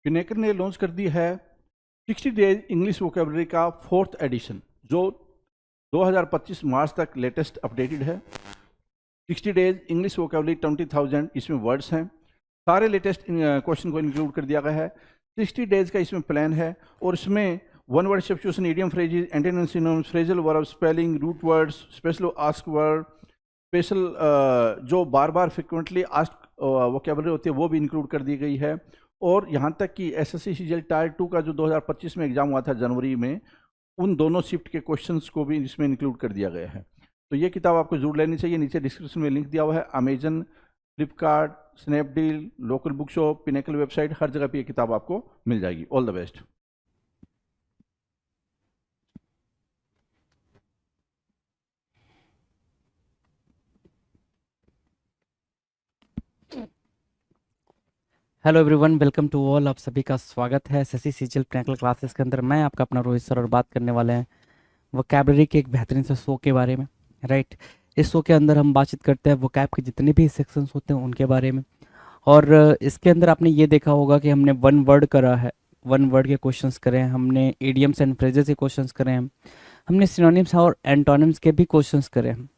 पिनेकर ने लॉन्च कर दी है 60 डेज इंग्लिश वोकेबलरी का 4th एडिशन, जो 2025 मार्च तक लेटेस्ट अपडेटेड है। 60 डेज इंग्लिश वोकेबलरी 20,000 इसमें वर्ड्स हैं। सारे लेटेस्ट क्वेश्चन को इंक्लूड कर दिया गया है। 60 डेज का इसमें प्लान है और इसमें one word substitution, idiom phrases, antonyms, synonyms, phrasal verb, spelling, root words, special ask word, special जो बार बार फ्रिक्वेंटली आस्क वोकेबलरी होती है वो भी इंक्लूड कर दी गई है। और यहाँ तक कि एसएससी सीजीएल टायर 2 का जो 2025 में एग्जाम हुआ था जनवरी में, उन दोनों शिफ्ट के क्वेश्चंस को भी इसमें इंक्लूड कर दिया गया है। तो ये किताब आपको जरूर लेनी चाहिए। नीचे डिस्क्रिप्शन में लिंक दिया हुआ है। Amazon, Flipkart, Snapdeal, local book shop, Pinnacle website, हर जगह पे ये किताब आपको मिल जाएगी। All the best. Hello everyone, welcome to all. आप सभी का स्वागत है एसएससी सीजीएल पिनेकल क्लासेस के अंदर। मैं आपका अपना रोहित सर और बात करने वाले हैं वोकैबलरी के एक बेहतरीन से शो के बारे में। राइट, इस शो के अंदर हम बातचीत करते हैं वोकैब के जितने भी सेक्शंस होते हैं उनके बारे में। और इसके अंदर आपने ये देखा होगा कि हमने वन वर्ड करा है, वन वर्ड के क्वेश्चंस करे हैं, हमने इडियम्स एंड फ्रेजेस के क्वेश्चंस करे हैं, हमने सिनोनिम्स और एंटोनिम्स के भी क्वेश्चंस करे हैं।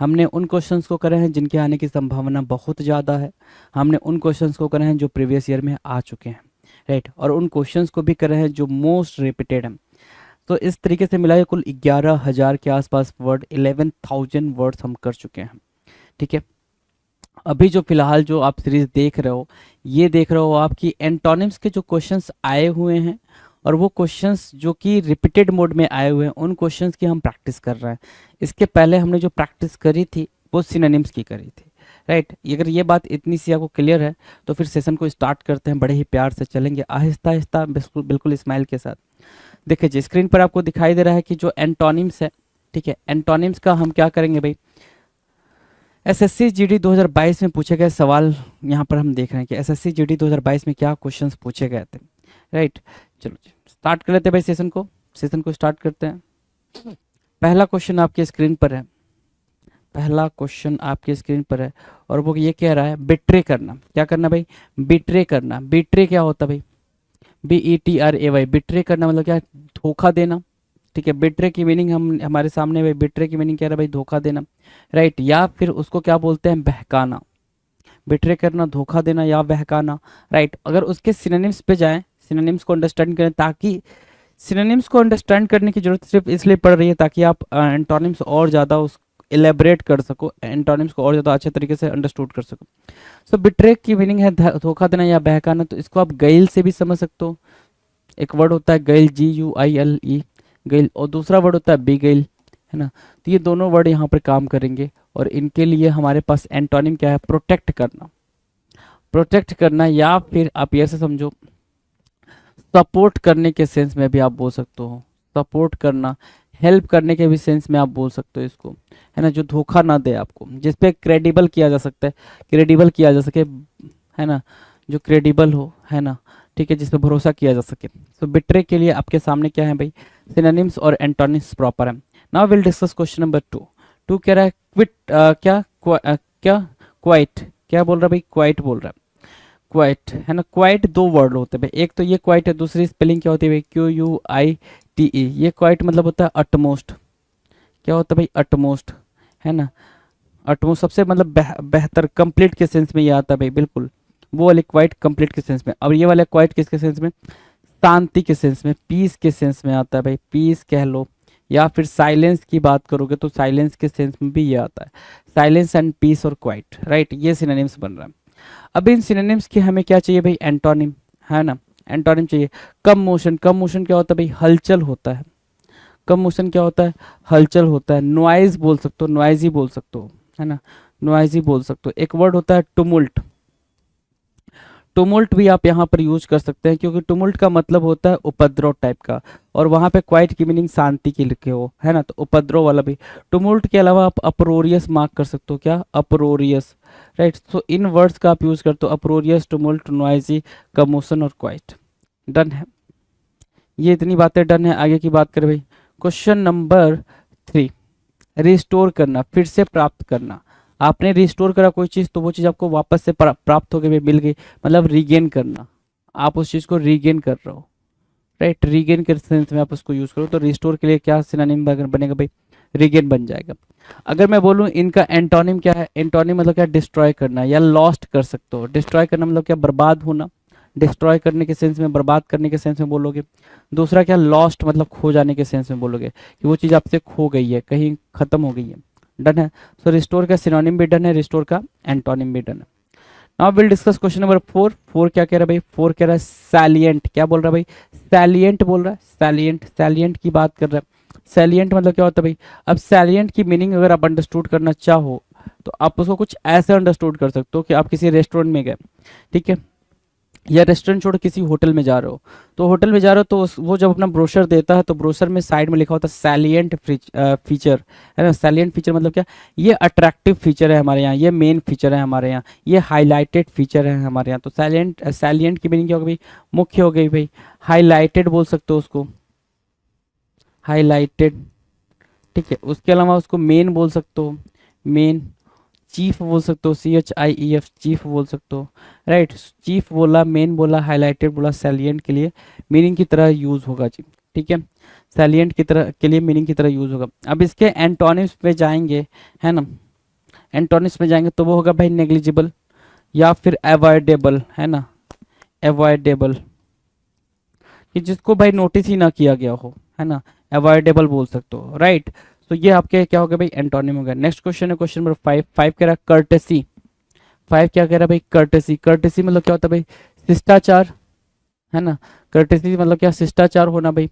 हमने उन क्वेश्चंस को करे हैं जिनके आने की संभावना बहुत ज़्यादा है। हमने उन क्वेश्चंस को करे हैं जो प्रीवियस ईयर में आ चुके हैं। राइट, और उन क्वेश्चंस को भी करे हैं जो मोस्ट रिपीटेड हैं। तो इस तरीके से मिला कुल 11,000 के आसपास वर्ड, 11,000 वर्ड्स हम कर चुके हैं। ठीक है, अभी जो फिलहाल जो आप सीरीज देख रहे हो, ये देख रहे हो आपकी एंटोनिम्स के जो क्वेश्चंस आए हुए हैं और वो क्वेश्चंस जो कि रिपीटेड मोड में आए हुए हैं, उन क्वेश्चंस की हम प्रैक्टिस कर रहे हैं। इसके पहले हमने जो प्रैक्टिस करी थी वो सिनोनिम्स की करी थी। राइट, अगर ये बात इतनी सी आपको क्लियर है तो फिर सेशन को स्टार्ट करते हैं। बड़े ही प्यार से चलेंगे, आहिस्ता आहिस्ता, बिल्कुल बिल्कुल स्माइल के साथ। देखिए जी, स्क्रीन पर आपको दिखाई दे रहा है कि जो एंटोनिम्स है, ठीक है, एंटोनिम्स का हम क्या करेंगे भाई, एसएससी जीडी 2022 में पूछे गए सवाल यहाँ पर हम देख रहे हैं कि एसएससी जीडी 2022 में क्या क्वेश्चंस पूछे गए थे। राइट, चलो स्टार्ट कर लेते हैं भाई सेशन को स्टार्ट करते हैं। पहला क्वेश्चन आपके स्क्रीन पर है, पहला क्वेश्चन आपके स्क्रीन पर है और वो ये कह रहा है बिट्रे करना। क्या करना भाई? बिट्रे करना। बिट्रे क्या होता है भाई? BETRAY। बिट्रे करना मतलब क्या? धोखा देना। ठीक है, बिट्रे की मीनिंग हम हमारे सामने भाई, बिट्रे की मीनिंग क्या है भाई? धोखा देना। राइट, या फिर उसको क्या बोलते हैं? बहकाना। बिट्रे करना, धोखा देना या बहकाना। राइट, अगर उसके सिनोनिम्स पे जाएं, सिनोनिम्स को अंडरस्टैंड करें, ताकि सिनोनिम्स को अंडरस्टैंड करने की जरूरत सिर्फ इसलिए पड़ रही है ताकि आप एंटोनिम्स और ज़्यादा उस एलेबरेट कर सको, एंटोनिम्स को और ज़्यादा अच्छे तरीके से अंडरस्टूड कर सको। सो बिट्रे की मीनिंग है धोखा देना या बहकाना। तो इसको आप गैल से भी समझ सकते हो। एक वर्ड होता है गैल, GUILE, गैल, और दूसरा वर्ड होता है बेगैल, है ना। तो ये दोनों वर्ड यहाँ पर काम करेंगे और इनके लिए हमारे पास एंटोनिम क्या है? प्रोटेक्ट करना। प्रोटेक्ट करना, या फिर आप ये से समझो सपोर्ट करने के सेंस में भी आप बोल सकते हो। सपोर्ट करना, हेल्प करने के भी सेंस में आप बोल सकते हो इसको, है ना। जो धोखा ना दे आपको, जिसपे क्रेडिबल किया जा सकता है, क्रेडिबल किया जा सके, है ना, जो क्रेडिबल हो, है ना, ठीक है, जिसपे भरोसा किया जा सके। तो बिट्रे के लिए आपके सामने क्या है भाई? सिनोनिम्स और एंटोनिम्स प्रॉपर है। Now will discuss question number 2। Two कह रहा है क्विट, क्या क्वाइट, क्या बोल रहा है भाई? क्वाइट बोल रहा है। क्वाइट, है ना। क्वाइट दो वर्ड होते हैं भाई, एक तो ये क्वाइट है, दूसरी स्पेलिंग क्या होती है भाई? QUITE। ये क्वाइट मतलब होता है अटमोस्ट। क्या होता है भाई? अटमोस्ट, है ना। अटमोस्ट सबसे मतलब बेहतर, कंप्लीट के सेंस में ये आता है भाई, बिल्कुल वो वाले क्वाइट कंप्लीट के सेंस में। अब ये वाला क्वाइट किसके सेंस में? शांति के सेंस में, पीस के सेंस में आता है भाई, पीस कह लो। या फिर साइलेंस की बात करोगे तो साइलेंस के सेंस में भी ये आता है, साइलेंस एंड पीस और क्वाइट। राइट, ये सिनोनिम्स बन रहा है। अब इन सिनोनिम्स की हमें क्या चाहिए भाई? एंटोनिम, है ना। एंटोनिम चाहिए। कम मोशन, कम मोशन क्या होता है भाई? हलचल होता है। कम मोशन क्या होता है? हलचल होता है। नॉइज बोल सकते हो, नॉइजी बोल सकते हो, है ना, नॉइजी बोल सकते हो। एक वर्ड होता है टुमुल्ट। टुमुल्ट भी आप यहाँ पर यूज कर सकते हैं, क्योंकि टुमुल्ट का मतलब होता है उपद्रव टाइप का, और वहाँ पे क्वाइट की मीनिंग शांति की लिखे हो, है ना, तो उपद्रव वाला भी। टुमुल्ट के अलावा आप अप्रोरियस मार्क कर सकते हो। क्या? अप्रोरियस। राइट, तो इन वर्ड्स का आप यूज करते हो, अप्रोरियस, टुमुल्ट, नॉइजी, कमोशन और क्वाइट। डन है, ये इतनी बातें डन है। आगे की बात करें भाई, क्वेश्चन नंबर 3। रिस्टोर करना, फिर से प्राप्त करना। आपने रिस्टोर करा कोई चीज़ तो वो चीज़ आपको वापस से प्राप्त हो गई, मिल गई, मतलब रिगेन करना। आप उस चीज़ को रीगेन कर रहे हो, राइट। रीगेन के सेंस में आप उसको यूज़ करो तो रिस्टोर के लिए क्या सिनोनिम बनेगा भाई, रीगेन बन जाएगा। अगर मैं बोलूँ इनका एंटोनिम क्या है, एंटोनिम मतलब क्या, डिस्ट्रॉय करना या लॉस्ट कर सकते हो। डिस्ट्रॉय करना मतलब क्या, बर्बाद होना, डिस्ट्रॉय करने के सेंस में, बर्बाद करने के सेंस में बोलोगे। दूसरा क्या, लॉस्ट मतलब खो जाने के सेंस में बोलोगे कि वो चीज़ आपसे खो गई है, कहीं खत्म हो गई है। डन है। सो रिस्टोर का सिनोनिम भी डन है, रिस्टोर का एंटोनिम भी डन है। Now will discuss question number 4। 4 क्या कह रहा है भाई, 4 कह रहा है सैलिएंट। क्या बोल रहा है भाई, सैलिएंट बोल रहा है, सैलिएंट, सैलिएंट की बात कर रहा है। सैलिएंट मतलब क्या होता है भाई, अब सैलिएंट की मीनिंग अगर आप अंडरस्टूड करना चाहो तो आप उसको कुछ ऐसे अंडरस्टूड कर सकते हो कि आप किसी रेस्टोरेंट में गए, ठीक है, या रेस्टोरेंट छोड़ किसी होटल में जा रहे हो, तो होटल में जा रहे हो तो वो जब अपना ब्रोशर देता है तो ब्रोशर में साइड में लिखा होता है सैलिएंट फीचर, है ना। सैलिएंट फीचर मतलब क्या, ये अट्रैक्टिव फीचर है हमारे यहाँ, ये मेन फीचर है हमारे यहाँ, ये हाईलाइटेड फीचर है हमारे यहाँ। तो सैलिएंट, सैलिएंट की मीनिंग क्या होगी भाई, मुख्य हो गई भाई। हाईलाइटेड बोल सकते हो उसको, हाईलाइटेड, ठीक है। उसके अलावा उसको मेन बोल सकते हो, मेन। चीफ बोल सकते हो, CHIEF, चीफ बोल सकते हो, राइट। चीफ बोला, मेन बोला, हाईलाइटेड बोला, सैलिएंट के लिए मीनिंग की तरह यूज होगा जी, ठीक है। सैलिएंट की तरह के लिए मीनिंग की तरह यूज होगा। अब इसके एंटोनिम्स पे जाएंगे, है ना, एंटोनिम्स में जाएंगे तो वो होगा भाई नेग्लिजिबल या फिर अवॉइडेबल, है ना, अवॉइडेबल, कि जिसको भाई नोटिस ही ना किया गया हो, है ना, अवॉइडेबल बोल सकते हो, राइट। तो ये आपके क्या हो गया भाई, एंटोनिम हो गया। नेक्स्ट क्वेश्चन है क्वेश्चन नंबर 5। 5 कह रहा है कर्टेसी। 5 क्या कह रहा है भाई, कर्टेसी। कर्टेसी मतलब क्या होता है भाई, शिष्टाचार, है ना। कर्टेसी मतलब क्या, शिष्टाचार होना भाई।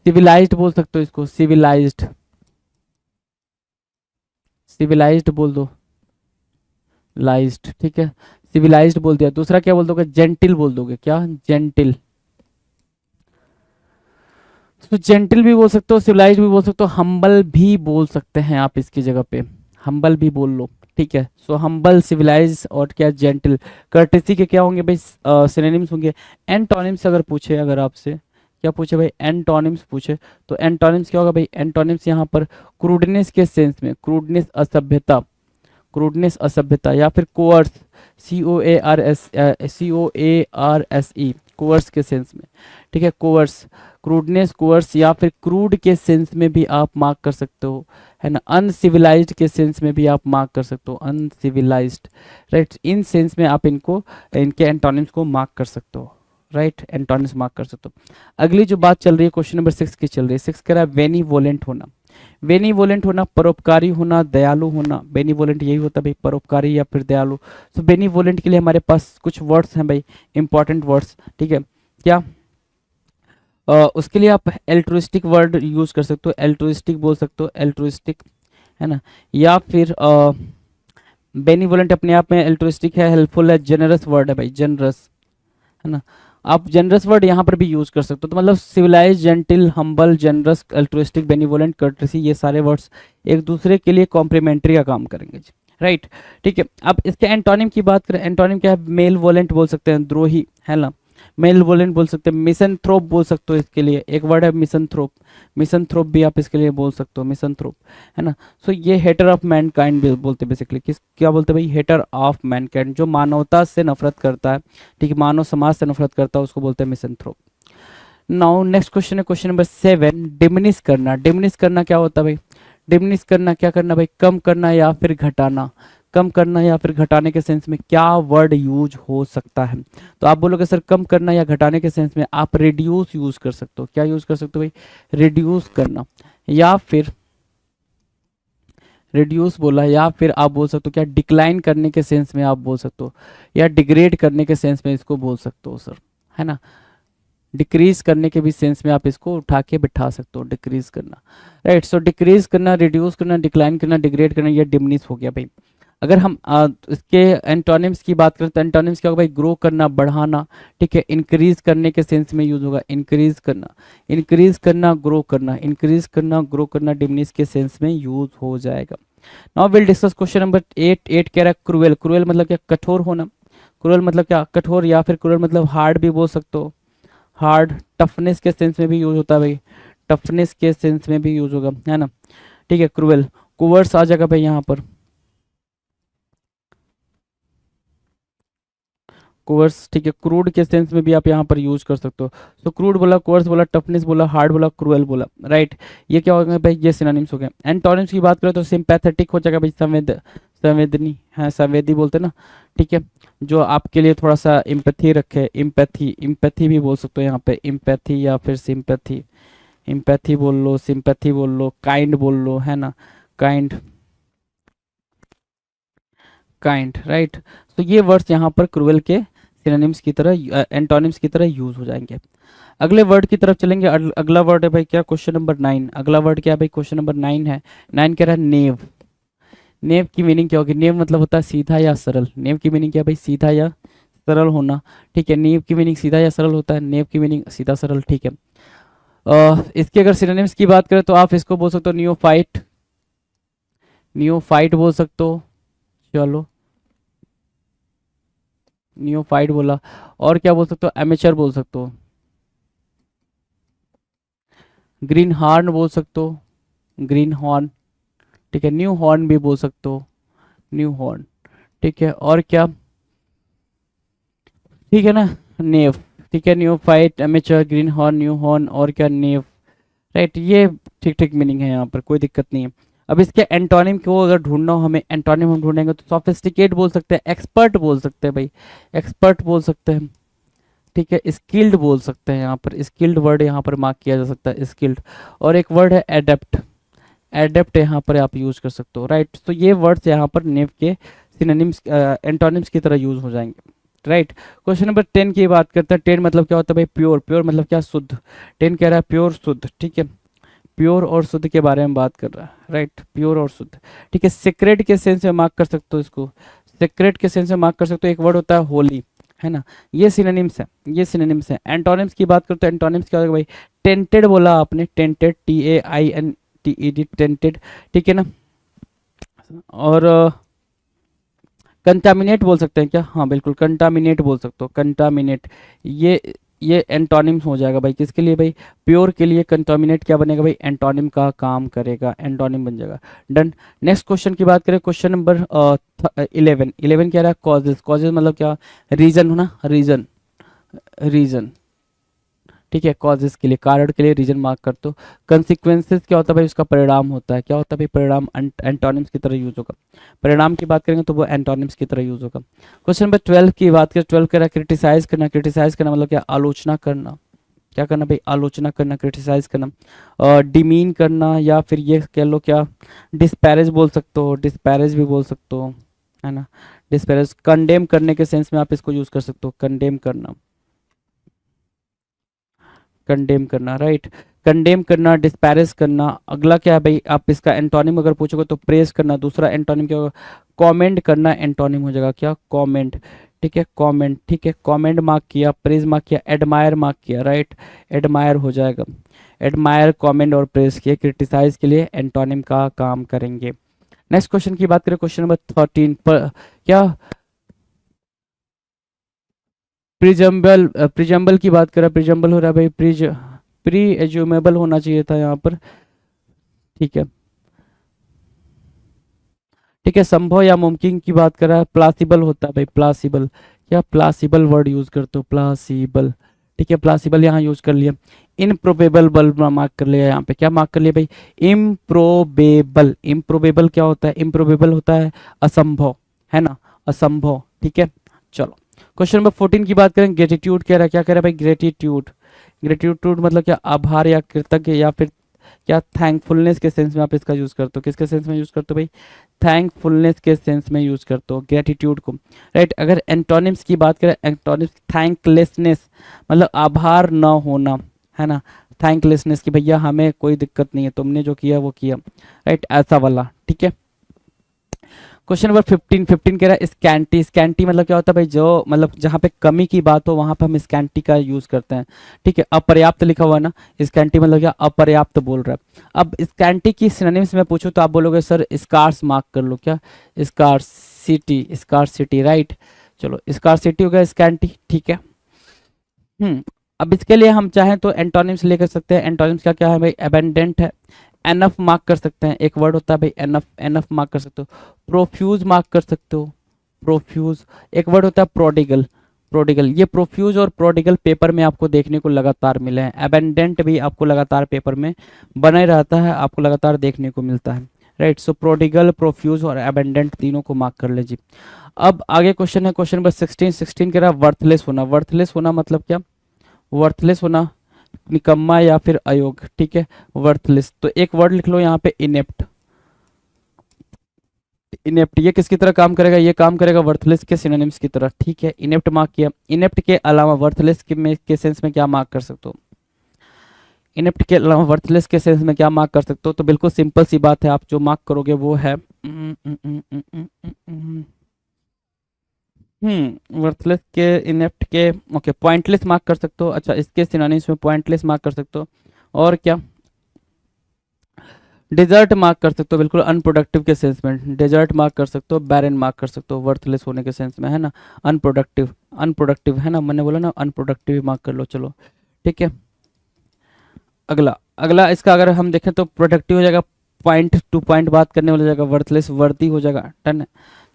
सिविलाइज्ड बोल सकते हो इसको, सिविलाइज्ड, सिविलाइज्ड बोल दो, लाइज्ड, ठीक है, सिविलाइज्ड बोल दिया। दूसरा क्या बोल दोगे, जेंटिल बोल दोगे, क्या, जेंटिल। तो जेंटिल भी बोल सकते हो, सिविलाइज्ड भी बोल सकते हो, हम्बल भी बोल सकते हैं आप इसकी जगह पे, हम्बल भी बोल लो, ठीक है। सो हम्बल, सिविलाइज और क्या, जेंटिल। कर्टेसी के क्या होंगे भाई, सिनोनिम्स होंगे। एंटोनिम्स अगर पूछे, अगर आपसे क्या पूछे भाई, एंटोनिम्स पूछे तो एंटोनिम्स क्या होगा भाई, एंटोनिम्स यहाँ पर क्रूडनेस के सेंस में, क्रूडनेस असभ्यता, क्रूडनेस असभ्यता, या फिर कोअर्स, COARSE, कोअर्स के सेंस में, ठीक है, कोअर्स, क्रूडनेस, कोअर्स, या फिर क्रूड के सेंस में भी आप मार्क कर सकते हो, है ना। अनसिविलाइज्ड के सेंस में भी आप मार्क कर सकते हो, अनसिविलाइज्ड, राइट। इन सेंस में आप इनको, इनके एंटोनिम्स को मार्क कर सकते हो, राइट, एंटोनिम्स मार्क कर सकते हो। अगली जो बात चल रही है क्वेश्चन नंबर 6 की चल रही है। 6 कह रहा है बेनीवोलेंट होना। बेनीवोलेंट होना, परोपकारी होना, दयालु होना। बेनीवोलेंट यही होता है भाई, परोपकारी या फिर दयालु। तो बेनीवोलेंट के लिए हमारे पास कुछ वर्ड्स हैं भाई, इंपॉर्टेंट वर्ड्स, ठीक है। क्या, उसके लिए आप एल्ट्रुइस्टिक वर्ड यूज कर सकते हो, एल्ट्रुइस्टिक बोल सकते हो, एल्ट्रुइस्टिक, है ना। या फिर बेनीवोलेंट अपने आप में एल्ट्रुइस्टिक है, हेल्पफुल है, जेनरस वर्ड है भाई, जेनरस, है ना। आप जेनरस वर्ड यहाँ पर भी यूज कर सकते हो। तो मतलब civilise, gentle, humble, generous, altruistic, benevolent, courtesy, ये सारे वर्ड्स एक दूसरे के लिए कॉम्प्लीमेंट्री का काम करेंगे जी, राइट, ठीक है। अब इसके एंटोनिम की बात करें, एंटोनिम क्या है, मेल वोलेंट बोल सकते हैं, द्रोही, है ना, मेल वोलेंट बोल सकते हैं। मिसनथ्रोप बोल सकते हो इसके लिए, एक वर्ड है मिसनथ्रोप, मिसनथ्रोप भी आप इसके लिए बोल सकते हो, मिसनथ्रोप, है ना। सो ये हेटर ऑफ मैनकाइंड बोलते हैं बेसिकली, किस, क्या बोलते हैं भाई, हेटर ऑफ मैनकाइंड, जो मानवता से नफरत करता है, ठीक है, मानव समाज से नफरत करता है, उसको बोलते हैं मिसनथ्रोप। नाउ नेक्स्ट क्वेश्चन है क्वेश्चन नंबर 7। डिमिनिश करना। डिमिनिश करना क्या होता है भाई, डिमिनिश करना क्या करना भाई, कम करना या फिर घटाना। कम करना या फिर घटाने के सेंस में क्या वर्ड यूज हो सकता है। तो आप बोलोगे सर कम करना या घटाने के सेंस में आप रिड्यूस यूज कर सकते हो। क्या यूज कर सकते हो भाई, रिड्यूस करना, या फिर रिड्यूस बोला, या फिर आप बोल सकते हो क्या, डिक्लाइन करने के सेंस में आप बोल सकते हो, या डिग्रेड करने के सेंस में इसको बोल सकते हो सर, है ना। डिक्रीज करने के भी सेंस में आप इसको उठा के बिठा सकते हो, डिक्रीज करना, राइट। सो डिक्रीज करना, रिड्यूस करना, डिक्लाइन करना, डिग्रेड करना, ये डिमिनिश हो गया भाई। अगर हम इसके एंटोनिम्स की बात करें तो एंटोनिम्स क्या होगा भाई, ग्रो करना, बढ़ाना, ठीक है, इंक्रीज करने के सेंस में यूज होगा, इंक्रीज करना, इंक्रीज करना, ग्रो करना, इंक्रीज करना, ग्रो करना, डिमिनिश के सेंस में यूज हो जाएगा। Now will discuss question number 8। 8 कह रहा है क्रूएल। क्रूएल मतलब क्या, कठोर होना। क्रूएल मतलब क्या, कठोर, या फिर क्रूएल मतलब हार्ड भी बोल सकते हो, हार्ड। टफनेस के सेंस में भी यूज होता है भाई, टफनेस के सेंस में भी यूज होगा, है ना, ठीक है। क्रूएल, कोवर्स आ जाएगा भाई यहाँ पर, कोर्स, ठीक है। क्रूड के सेंस में भी आप यहाँ पर यूज कर सकते हो। सो क्रूड बोला, कोर्स बोला, टफनेस बोला, हार्ड बोला, क्रूएल बोला, राइट। ये क्या हो गया भाई, ये सिनोनिम्स हो गए। एंटोनिम्स की बात करें तो सिंपैथेटिक हो जाएगा भाई, संवेदनी है, संवेदी बोलते हैं ना, ठीक है, जो आपके लिए थोड़ा सा इम्पैथी रखे, इम्पैथी भी बोल सकते हो यहाँ पे, इम्पैथी या फिर सिंपैथी, इम्पैथी बोल लो, सिंपैथी बोल लो, काइंड बोल लो, है ना, काइंड, राइट। तो ये वर्ड्स यहाँ पर क्रूएल के सिनोनिम्स की तरह, एंटोनिम्स की तरह यूज हो जाएंगे। अगले वर्ड की तरफ चलेंगे। अगला वर्ड है भाई क्या, क्वेश्चन नंबर 9। अगला वर्ड क्या है भाई, क्वेश्चन नंबर 9 है। 9 कह रहा है नेव। नेव की मीनिंग क्या होगी, नेव मतलब होता है सीधा या सरल। नेव की मीनिंग क्या है भाई, सीधा या सरल होना, ठीक है। नेव की मीनिंग सीधा या सरल होता है, नेव की मीनिंग सीधा सरल, ठीक है। इसके अगर सिनोनिम्स की बात करें तो आप इसको बोल सकते हो नियोफाइट, नियोफाइट बोल सकते हो, चलो नियोफाइट बोला। और क्या बोल सकते हो, एमेचर बोल सकते हो, ग्रीन हॉर्न बोल सकते हो, ग्रीन हॉर्न, ठीक है। न्यू हॉर्न भी बोल सकते हो, न्यू हॉर्न, ठीक है। और क्या, ठीक है ना, नेव, ठीक है। New fight, amateur, green horn, new horn, और क्या, नेव, राइट। ये ठीक ठीक मीनिंग है यहाँ पर, कोई दिक्कत नहीं है। अब इसके एंटोनिम को अगर ढूंढना हो हमें, एंटोनिम हम ढूंढेंगे तो सोफिस्टिकेट बोल सकते हैं, एक्सपर्ट बोल सकते हैं भाई, एक्सपर्ट बोल सकते हैं, ठीक है। स्किल्ड बोल सकते हैं, यहाँ पर स्किल्ड वर्ड यहाँ पर मार्क किया जा सकता है, स्किल्ड। और एक वर्ड है एडेप्ट, एडेप्ट यहाँ पर आप यूज कर सकते हो, राइट। तो ये वर्ड्स यहाँ पर नेव के सिनोनिम्स, एंटोनिम्स की तरह यूज हो जाएंगे, राइट। क्वेश्चन नंबर 10 की बात करते हैं। 10 मतलब क्या होता है भाई, प्योर, प्योर मतलब क्या, शुद्ध। 10 कह रहा है प्योर, शुद्ध, ठीक है। प्योर और शुद्ध के बारे में बात कर रहा है, राइट, प्योर और शुद्ध, ठीक है। सीक्रेट के सेंस में मार्क कर सकते हो इसको, सीक्रेट के सेंस में मार्क कर सकते हो। एक वर्ड होता है होली, है ना, ये सिनोनिम्स है, ये सिनोनिम्स है। एंटोनिम्स की बात करते हैं, एंटोनिम्स क्या होगा भाई, टेंटेड बोला आपने, टेंटेड, TAINTED, टेंटेड, ठीक है ना। और कंटामिनेट बोल सकते हैं क्या, हाँ बिल्कुल, कंटामिनेट बोल सकते हो, कंटामिनेट। ये एंटोनिम्स हो जाएगा भाई, किसके लिए भाई, प्योर के लिए। कंटामिनेट क्या बनेगा भाई, एंटोनिम का काम करेगा, एंटोनिम बन जाएगा, डन। नेक्स्ट क्वेश्चन की बात करें, क्वेश्चन नंबर 11। 11 क्या रहा है, कॉजेज, कॉजेज मतलब क्या, रीजन हो ना, रीजन, रीजन, ठीक है। कॉजेस के लिए, कारण के लिए रीजन मार्क कर दो। कंसिक्वेंसेस क्या होता है भाई, उसका परिणाम होता है, क्या होता है भाई, परिणाम, एंटोनिम्स की तरह यूज होगा। परिणाम की बात करेंगे तो वो एंटोनिम्स की तरह यूज होगा। क्वेश्चन नंबर 12 की बात करें, 12 कह रहा है क्रिटिसाइज करना। क्रिटिसाइज करना मतलब क्या, आलोचना करना, क्या करना भाई, आलोचना करना, क्रिटिसाइज करना। और डिमीन करना, या फिर ये कह लो क्या, डिस्पैरेज बोल सकते हो, डिस्पैरेज भी बोल सकते हो, है ना, डिस्पैरेज। कंडेम करने के सेंस में आप इसको यूज कर सकते हो, कंडेम करना, कंडेम करना, राइट। कंडेम करना, डिस्पैरेज करना। अगला क्या है भाई, आप इसका एंटोनिम अगर पूछोगे तो प्रेज करना। दूसरा एंटोनिम क्या होगा, कमेंट करना, एंटोनिम हो जाएगा क्या, कमेंट, ठीक है, कमेंट, ठीक है। कमेंट मार्क किया, प्रेज मार्क किया, एडमायर मार्क किया, राइट, एडमायर हो जाएगा। एडमायर, कमेंट और प्रेज किए, क्रिटिसाइज के लिए एंटोनिम का काम करेंगे। नेक्स्ट क्वेश्चन की बात करें, क्वेश्चन नंबर 13 पर क्या, प्रिजम्बल, प्रिजम्बल की बात करें, प्रिजम्बल हो रहा है भाई, प्री एज्यूमेबल होना चाहिए था यहाँ पर, ठीक है, ठीक है। संभव या मुमकिन की बात कर रहा है, प्लासिबल होता है भाई, प्लासिबल, क्या, प्लासिबल वर्ड यूज करते हो, प्लासिबल, ठीक है, प्लासिबल यहाँ यूज कर लिया। इम्प्रोबेबल बल मार्क कर लिया, यहाँ पे क्या मार्क कर लिया भाई, इम्प्रोबेबल। इम्प्रोबेबल क्या होता है, इम्प्रोबेबल होता है असंभव, है ना, असंभव, ठीक है। चलो क्वेश्चन नंबर 14 की बात करें, ग्रेटिट्यूड कह रहा है, क्या कह रहा है भाई, ग्रेटिट्यूड। ग्रेटिट्यूड मतलब क्या, आभार या कृतज्ञ, या फिर क्या, थैंकफुलनेस के सेंस में आप इसका यूज करते हो। किसके सेंस में यूज करते हो भाई, थैंकफुलनेस के सेंस में यूज करते हो ग्रेटिट्यूड को, राइट। अगर एंटोनिम्स की बात करें, एंटोनिम्स, थैंकलेसनेस मतलब आभार न होना, है ना, थैंकलेसनेस की भैया हमें कोई दिक्कत नहीं है, तुमने जो किया वो किया, राइट, ऐसा वाला, ठीक है। Question number 15। 15 कह रहा है स्कैंटी। स्कैंटी मतलब क्या होता है भाई, जो मतलब जहाँ पे कमी की बात हो वहां पे हम स्कैंटी का यूज करते हैं, ठीक है। अपर्याप्त लिखा हुआ है ना, स्कैंटी मतलब क्या, अपर्याप्त बोल रहा है। अब स्कैंटी की सिनोनिम्स में पूछूं तो आप बोलोगे सर स्कार्स मार्क कर लो, क्या, स्कार्सिटी, स्कार्सिटी, राइट। चलो स्कार्सिटी हो गया स्कैंटी, ठीक है। अब इसके लिए हम चाहें तो एंटोनिम्स लेकर सकते हैं। एंटोनिम्स का क्या है भाई, एबेंडेंट है, एनफ मार्क कर सकते हैं, एक वर्ड होता है भाई एनफ, एनफ मार्क कर सकते हो। प्रोफ्यूज मार्क कर सकते हो, प्रोफ्यूज। एक वर्ड होता है प्रोडिगल, प्रोडिगल, ये प्रोफ्यूज और प्रोडिगल पेपर में आपको देखने को लगातार मिले हैं। एबेंडेंट भी आपको लगातार पेपर में बने रहता है, आपको लगातार देखने को मिलता है, राइट। सो प्रोडिगल, प्रोफ्यूज और एबेंडेंट तीनों को मार्क कर लीजिए। अब आगे क्वेश्चन है, क्वेश्चन नंबर 16 कह रहा है वर्थलेस होना। वर्थलेस होना मतलब क्या? वर्थलेस होना निकम्मा या फिर अयोग्य, ठीक है। वर्थलेस, तो एक वर्ड लिख लो यहाँ पे, इनेप्ट। इनेप्ट ये किसकी तरह काम करेगा? ये काम करेगा वर्थलेस के सिनोनिम्स की तरह, ठीक है। इनेप्ट मार्क किया। इनेप्ट के अलावा वर्थलेस के सेंस में क्या मार्क कर सकते हो? इनेप्ट के अलावा वर्थलेस के सेंस में क्या मार्क कर सकते हो? तो बिल्कुल सिंपल सी बात है, आप जो मार्क करोगे वो है वर्थलेस के, इनेप्ट के, ओके, पॉइंटलेस मार्क कर सकते हो। अच्छा, इसके सिनोनिम्स में पॉइंटलेस मार्क कर सकते हो। और क्या? डेजर्ट मार्क कर सकते हो, बिल्कुल अनप्रोडक्टिव के सेंस में डेजर्ट मार्क कर सकते हो। बैरन मार्क कर सकते हो वर्थलेस होने के सेंस में, है ना। अनप्रोडक्टिव, अनप्रोडक्टिव है ना, मैंने बोला ना अनप्रोडक्टिव मार्क कर लो, चलो ठीक है। अगला, अगला इसका अगर हम देखें तो प्रोडक्टिव हो जाएगा, पॉइंट टू पॉइंट बात करने वाला जाएगा, वर्थलेस वर्दी हो जाएगा, डन है।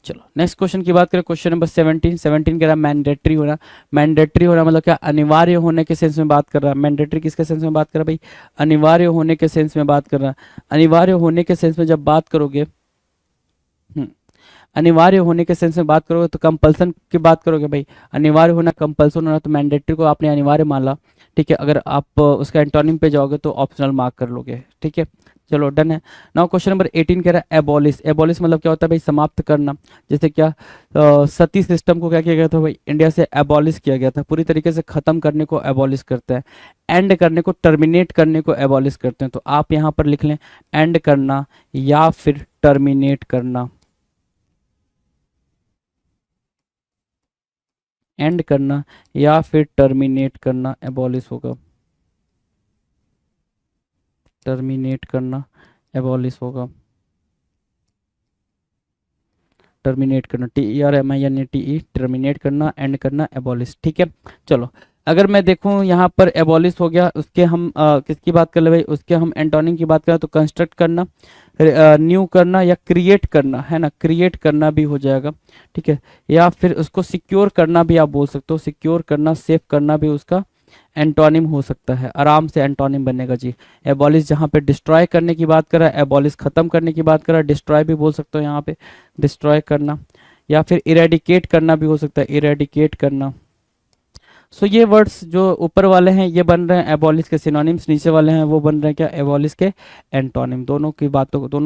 चलो नेक्स्ट क्वेश्चन की बात करें, क्वेश्चन नंबर 17 कह रहा है मैंडेटरी होना। मैंडेटरी होना मतलब क्या? अनिवार्य होने के सेंस में बात कर रहा है। मैंडेटरी किसके सेंस में बात कर रहा है भाई? अनिवार्य होने के सेंस में बात कर रहा है। अनिवार्य होने के सेंस में जब बात करोगे, अनिवार्य होने के सेंस में बात करोगे तो कंपल्सन की बात करोगे भाई। अनिवार्य होना, कंपल्सन होना, तो मैंडेटरी को आपने अनिवार्य माना, ठीक है। अगर आप उसका एंटोनिम पे जाओगे तो ऑप्शनल मार्क कर लोगे, ठीक है। चलो डन है। नाउ क्वेश्चन नंबर 18 कह रहा है एबॉलिश। एबॉलिश मतलब क्या होता है भाई? समाप्त करना। जैसे क्या सती सिस्टम को क्या किया गया था भाई? इंडिया से एबॉलिश किया गया था, पूरी तरीके से खत्म करने को एबॉलिश करते हैं। एंड करने को, टर्मिनेट करने को एबॉलिश करते हैं। तो आप यहाँ पर लिख लें एंड करना या फिर टर्मिनेट करना। एंड करना या फिर टर्मिनेट करना एबॉलिश होगा। टर्मिनेट करना एबॉलिश होगा। टर्मिनेट करना, TERMINATE, टर्मिनेट करना, एंड करना, एबॉलिश, ठीक है। चलो अगर मैं देखूं यहाँ पर एबॉलिश हो गया, उसके हम किसकी बात कर ले भाई? उसके हम एंटोनिम की बात करें तो कंस्ट्रक्ट करना, न्यू करना या क्रिएट करना, है ना। क्रिएट करना भी हो जाएगा, ठीक है। या फिर उसको सिक्योर करना भी आप बोल सकते हो। सिक्योर करना, सेव करना भी उसका एंटोनिम हो सकता है, आराम से एंटोनिम बनेगा जी। एबॉलिश जहाँ पे डिस्ट्रॉय करने की बात कर रहा है, एबॉलिश खत्म करने की बात कर रहा है, डिस्ट्रॉय भी बोल सकते हो यहाँ पे, डिस्ट्रॉय करना। या फिर इरेडिकेट करना भी हो सकता है, इरेडिकेट करना। सो ये वर्ड्स जो ऊपर वाले हैं ये बन रहे हैं एबॉलिश के सिनोनिम्स, नीचे वाले हैं वो बन रहे हैं क्या? एबॉलिश के एंटोनिम। दोनों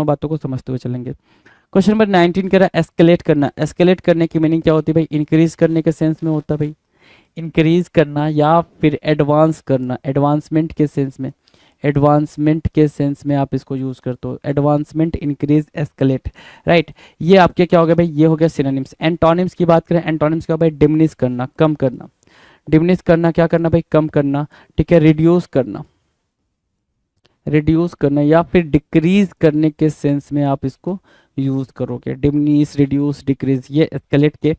बातों को समझते हुए चलेंगे। क्वेश्चन नंबर 19 कह रहा है एस्केलेट करना। एस्केलेट करने की मीनिंग क्या होती है भाई? इंक्रीज करने के सेंस में होता है भाई, इंक्रीज करना या फिर एडवांस करना, एडवांसमेंट के सेंस में। एडवांसमेंट के सेंस में आप इसको यूज करते हो, एडवांसमेंट, इंक्रीज, एस्केलेट, राइट। ये आपके क्या हो गया भाई? ये हो गया सिनोनिम्स। एंटोनिम्स की बात करें, एंटोनिम्स क्या भाई? डिमिनिश करना, कम करना। डिमिनिश करना क्या करना भाई? कम करना, ठीक है। रिड्यूस करना, रिड्यूस करना या फिर डिक्रीज करने के सेंस में आप इसको यूज करोगे। डिमिनिश, रिड्यूस, डिक्रीज, ये एस्केलेट के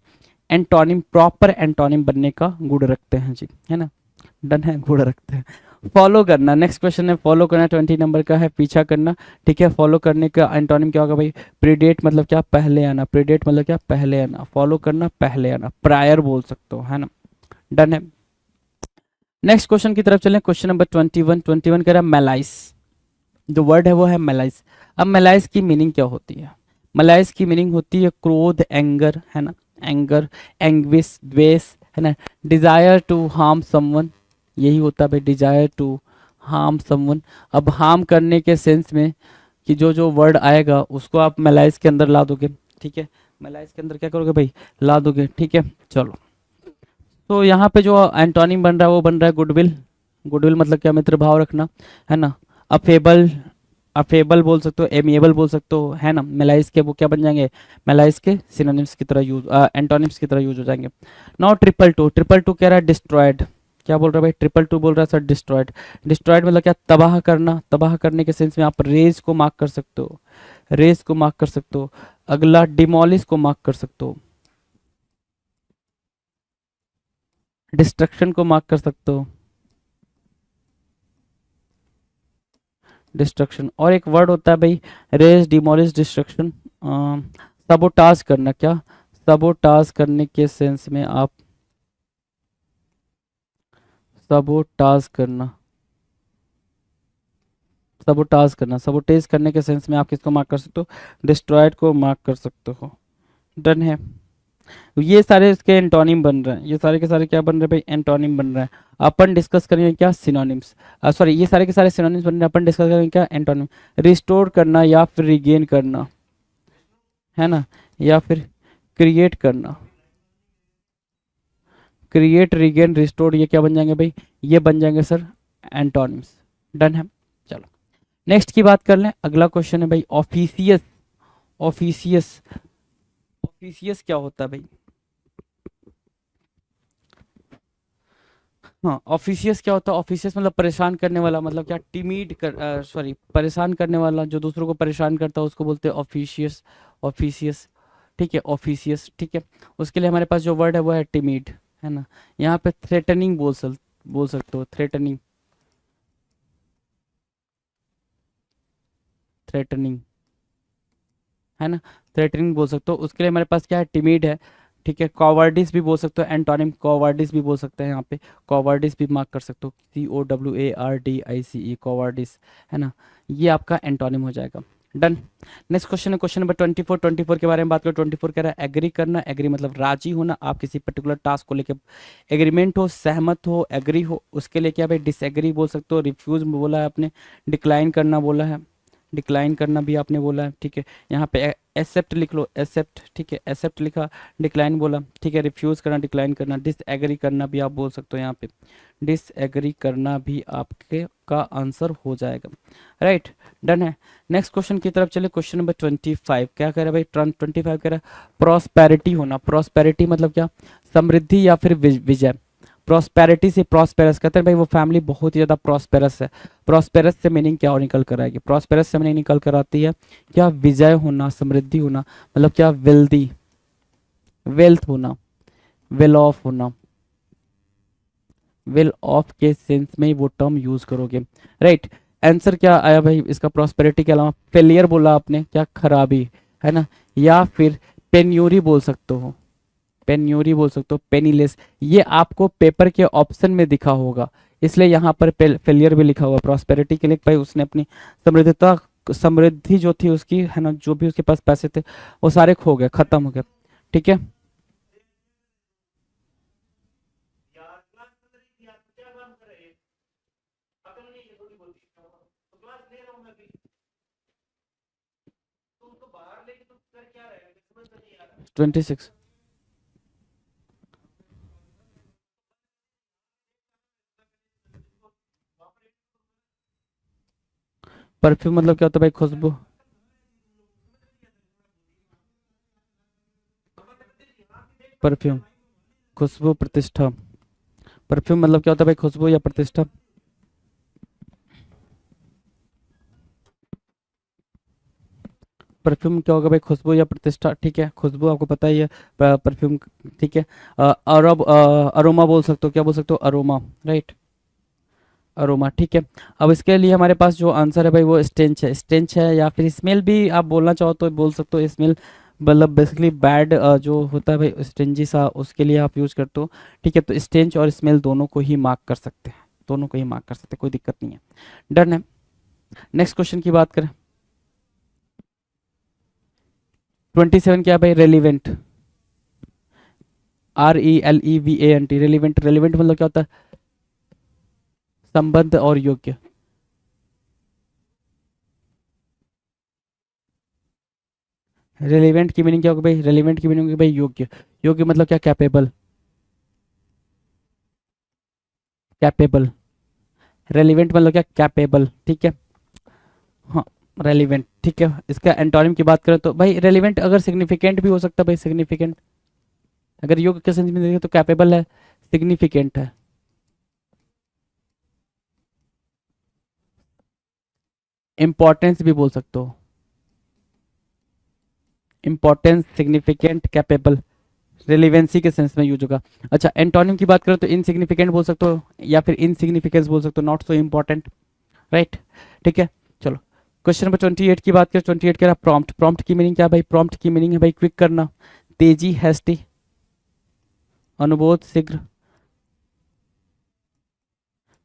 एंटोनिम, प्रॉपर एंटोनिम बनने का गुण रखते हैं जी, है ना। डन है, गुण रखते हैं। फॉलो करना, नेक्स्ट क्वेश्चन है फॉलो करना, 20 नंबर का है, पीछा करना, ठीक है। फॉलो करने का एंटोनिम क्या होगा भाई? प्रीडेट मतलब क्या? पहले आना। प्रीडेट मतलब क्या? पहले आना। फॉलो करना, पहले आना, प्रायर बोल सकते हो, है ना। डन है। नेक्स्ट क्वेश्चन की तरफ चलें, क्वेश्चन नंबर 21 कह रहा है मेलाइस। जो वर्ड है वो है मेलाइस। अब मेलाइस की मीनिंग क्या होती है? मेलाइस की मीनिंग होती है क्रोध, एंगर, है ना। एंगर, एंग्विश, द्वेष, है ना। डिजायर टू हार्म समवन, यही होता है भाई, डिजायर टू हार्म समवन। अब हार्म करने के सेंस में कि जो जो वर्ड आएगा उसको आप मेलाइस के अंदर ला दोगे, ठीक है। मेलाइस के अंदर क्या करोगे भाई? ला दोगे, ठीक है। चलो तो यहाँ पे जो एंटोनिम बन रहा है वो बन रहा है गुडविल। गुडविल मतलब क्या? मित्र भाव रखना, है ना। अफेबल, अफेबल बोल सकते हो, एमिएबल बोल सकते हो, है ना। मेलाइस के वो क्या बन जाएंगे? मेलाइस के सिनोनिम्स की तरह यूज, एंटोनिम्स की तरह यूज हो जाएंगे। Now triple two. Triple two कह रहा है डिस्ट्रॉयड। क्या बोल रहा है भाई? ट्रिपल टू बोल रहा है सर डिस्ट्रॉयड। डिस्ट्रॉयड मतलब क्या? तबाह करना। तबाह करने के सेंस में आप रेज को मार्क कर सकते हो, रेज को मार्क कर सकते हो। अगला डिमोलिश को मार्क कर सकते हो, डिस्ट्रक्शन को मार्क कर सकते हो, डिस्ट्रक्शन। और एक वर्ड होता है भाई रेज, डिमोलिश, डिस्ट्रक्शन। सबोटाज करना। क्या? सबोटाज करने के सेंस में आप सबोटाज करना, सबोटाज करना, सबोटेज करने के सेंस में आप किसको मार्क कर सकते हो, डिस्ट्रॉयड को मार्क कर सकते हो। डन है। ये सारे इसके एंटोनिम बन रहे हैं, ये सारे के सारे क्या बन रहे हैं भाई, एंटोनिम बन रहे हैं। अपन डिस्कस करेंगे क्या, सिनोनिम्स, सॉरी ये सारे के सारे सिनोनिम्स बन रहे हैं, अपन डिस्कस करेंगे क्या, एंटोनिम। रिस्टोर करना या फिर रिगेन करना, है ना, या फिर क्रिएट करना, क्रिएट, रिगेन, रिस्टोर, ये क्या बन जाएंगे भाई, ये बन जाएंगे सर एंटोनिम्स। डन है। चलो नेक्स्ट की बात कर लें, अगला क्वेश्चन है भाई ऑफिसियस। ऑफिसियस, ऑफिसियस क्या होता है भाई, हाँ ऑफिशियस क्या होता है, ऑफिशियस मतलब परेशान करने वाला, मतलब क्या, टिमिड कर, सॉरी परेशान करने वाला, जो दूसरों को परेशान करता है उसको बोलते हैं ऑफिशियस, ऑफिशियस, ठीक है, ऑफिशियस, ठीक है। उसके लिए हमारे पास जो वर्ड है वो है टिमिड, है ना। यहाँ पे थ्रेटनिंग बोल सकते हो, थ्रेटनिंग, थ्रेटनिंग, है ना, थ्रेटनिंग बोल सकते हो। उसके लिए हमारे पास क्या है, टिमिड है, ठीक है। कॉवर्डिस भी बोल सकते हो, एंटोनिम कॉवर्डिस भी बोल सकते हैं, यहाँ पे कॉवर्डिस भी मार्क कर सकते हो, COWARDICE, कॉवर्डिस, है ना, ये आपका एंटोनिम हो जाएगा। डन। नेक्स्ट क्वेश्चन है क्वेश्चन नंबर 24। 24 के बारे में बात करें, 24 कह रहा है एग्री करना, एग्री मतलब राजी होना, आप किसी पर्टिकुलर टास्क को लेकर एग्रीमेंट हो, सहमत हो, एग्री हो। उसके लिए क्या भाई, डिसएग्री बोल सकते हो, रिफ्यूज बोला है आपने, डिक्लाइन करना बोला है, डिक्लाइन करना भी आपने बोला है, ठीक है। यहाँ पे एक्सेप्ट लिख लो, एक्सेप्ट, ठीक है, एक्सेप्ट लिखा, डिक्लाइन बोला, ठीक है। रिफ्यूज़ करना, डिक्लाइन करना, डिसएग्री करना भी आप बोल सकते हो, यहाँ पे डिसएग्री करना भी आपके का आंसर हो जाएगा, राइट। डन है। नेक्स्ट क्वेश्चन की तरफ चले, क्वेश्चन नंबर 25 क्या कह रहा है भाई, 25 कह रहा है प्रॉस्पेरिटी होना, प्रॉस्पेरिटी मतलब क्या, समृद्धि या फिर विजय। प्रॉस्पेरिटी से प्रॉस्पेरस कहते हैं भाई वो फैमिली बहुत ही ज़्यादा प्रॉस्पेरस है। प्रॉस्पेरस से मीनिंग क्या और निकल कर आएगी, प्रॉस्पेरस से मीनिंग निकल कर आती है क्या, विजय होना, समृद्धि होना, मतलब क्या, वेल्दी, वेल्थ होना, वेल ऑफ होना, वेल ऑफ के सेंस में वो टर्म यूज करोगे, राइट। आंसर क्या आया भाई इसका, प्रॉस्पेरिटी के अलावा फेलियर बोला आपने, क्या, खराबी, है ना, या फिर पेन्यूरी बोल सकते हो, पेन्यूरी बोल सकते हो, पेनीलेस, ये आपको पेपर के ऑप्शन में दिखा होगा, इसलिए यहाँ पर फेलियर भी लिखा हुआ। प्रॉस्पेरिटी के लिए भाई उसने अपनी समृद्धता, समृद्धि जो थी उसकी, है ना, जो भी उसके पास पैसे थे वो सारे खो गए, खत्म हो गए, ठीक है। ट्वेंटी सिक्स, परफ्यूम मतलब क्या होता है भाई, खुशबू, परफ्यूम, खुशबू, प्रतिष्ठा। परफ्यूम मतलब क्या होता है भाई, खुशबू या प्रतिष्ठा। परफ्यूम क्या होगा भाई, खुशबू या प्रतिष्ठा, ठीक है। खुशबू आपको पता ही है, परफ्यूम, ठीक है। अरोमा बोल सकते हो, क्या बोल सकते हो, अरोमा, राइट, अरोमा, ठीक है। अब इसके लिए हमारे पास जो आंसर है भाई वो स्टेंच है, स्टेंच है, या फिर स्मेल भी आप बोलना चाहो तो बोल सकते हो, स्मेल मतलब बेसिकली बैड जो होता है भाई स्टेंजी सा, उसके लिए आप यूज करते हो, ठीक है। तो स्टेंच और स्मेल दोनों को ही मार्क कर सकते हैं, दोनों को ही मार्क कर सकते हैं, कोई दिक्कत नहीं है। डन है। नेक्स्ट क्वेश्चन की बात करें, 27 क्या है भाई, रेलिवेंट, RELEVANT, रेलिवेंट, रेलिवेंट मतलब क्या होता है, संबंध और योग्य। रेलिवेंट की मीनिंग क्या होगी भाई, रेलिवेंट की मीनिंग होगी भाई योग्य, योग्य मतलब क्या, कैपेबल, कैपेबल, रेलिवेंट मतलब क्या, कैपेबल, ठीक है, हाँ, रेलिवेंट, ठीक है। इसका एंटोनिम की बात करें तो भाई रेलिवेंट अगर सिग्निफिकेंट भी हो सकता है भाई, सिग्निफिकेंट, अगर योग्य के सेंस में देखें तो कैपेबल है, सिग्निफिकेंट है, इंपॉर्टेंस भी बोल सकते हो, इंपॉर्टेंस, सिग्निफिकेंट, कैपेबल, रिलेवेंसी के सेंस में यूज होगा। अच्छा एंटोनिम की बात करें तो इनसिग्निफिकेंट बोल सकते हो, या फिर इनसिग्निफिकेंस बोल सकते हो, नॉट सो इम्पॉर्टेंट, राइट, ठीक है। चलो क्वेश्चन नंबर 28 की बात करें, 28 कह रहा प्रॉम्प्ट, प्रॉम्प्ट की मीनिंग क्या है भाई, प्रॉम्प्ट की मीनिंग है भाई क्विक करना, तेजी, हैस्टी, अनुबोध, शीघ्र,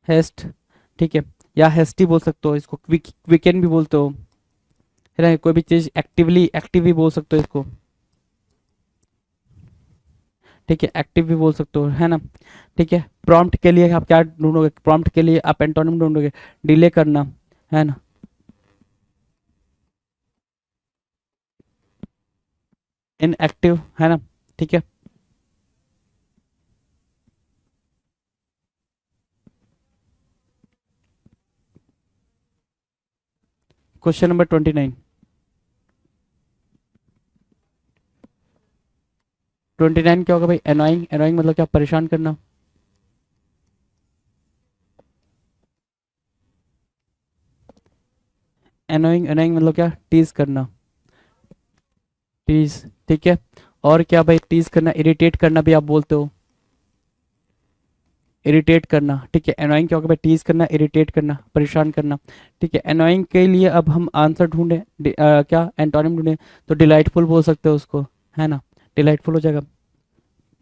हेस्ट, ठीक है, या हेस्टी बोल सकते हो इसको, क्विकन भी बोलते हो, है ना, कोई भी चीज़ एक्टिवली, एक्टिव भी बोल सकते हो इसको, ठीक है, एक्टिव भी बोल सकते हो, है ना, ठीक है। प्रॉम्प्ट के लिए आप क्या ढूंढोगे, प्रॉम्प्ट के लिए आप एंटोनिम ढूंढोगे, डिले करना, है ना, इनएक्टिव, है ना, ठीक है। Question number 29। 29 क्या होगा भाई, एनोइंग, एनोइंग मतलब क्या, परेशान करना, एनोइंग, एनोइंग मतलब क्या, टीज करना, टीज, ठीक है। और क्या भाई, टीज करना, इरिटेट करना भी आप बोलते हो, इरिटेट करना, ठीक है। एनोइंग क्या होगा भाई, टीज करना, इरिटेट करना, परेशान करना, ठीक है। एनोइंग के लिए अब हम आंसर ढूंढें, क्या एंटोनिम ढूंढें, तो डिलाइटफुल बोल सकते हो उसको, है ना, डिलाइटफुल हो जाएगा।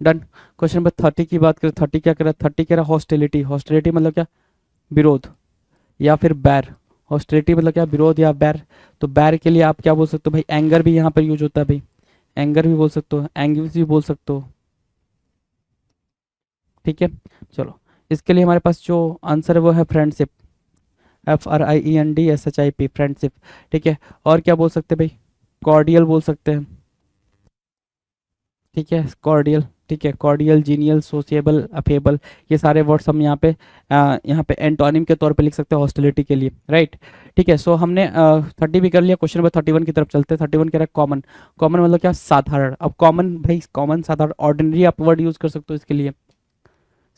डन। क्वेश्चन नंबर 30 की बात करें, 30 क्या कह रहा है, 30 कह रहा है हॉस्टिलिटी, हॉस्टिलिटी मतलब क्या, विरोध या फिर बैर, हॉस्टिलिटी मतलब क्या, विरोध या बैर। तो बैर के लिए आप क्या बोल सकते हो भाई, एंगर भी यहाँ पर यूज होता है भाई, एंगर भी बोल सकते हो, एंग्विश भी बोल सकते हो, ठीक है। चलो, इसके लिए हमारे पास जो आंसर है वो है फ्रेंडशिप, FRIENDSHIP, फ्रेंडशिप, ठीक है। और क्या बोल सकते हैं भाई, कॉर्डियल बोल सकते हैं, ठीक है, कॉर्डियल, ठीक है, कॉर्डियल, जीनियल, सोशिएबल, अफेबल, ये सारे वर्ड्स हम यहाँ पे एंटोनिम के तौर पे लिख सकते हैं हॉस्टिलिटी के लिए, राइट, ठीक है। सो हमने 30 भी कर लिया। क्वेश्चन नंबर 31 की तरफ चलते हैं। 31 कह रहा है कॉमन, कॉमन मतलब क्या, साधारण। अब कॉमन भाई, कॉमन साधारण, ऑर्डिनरी आप वर्ड यूज कर सकते हो इसके लिए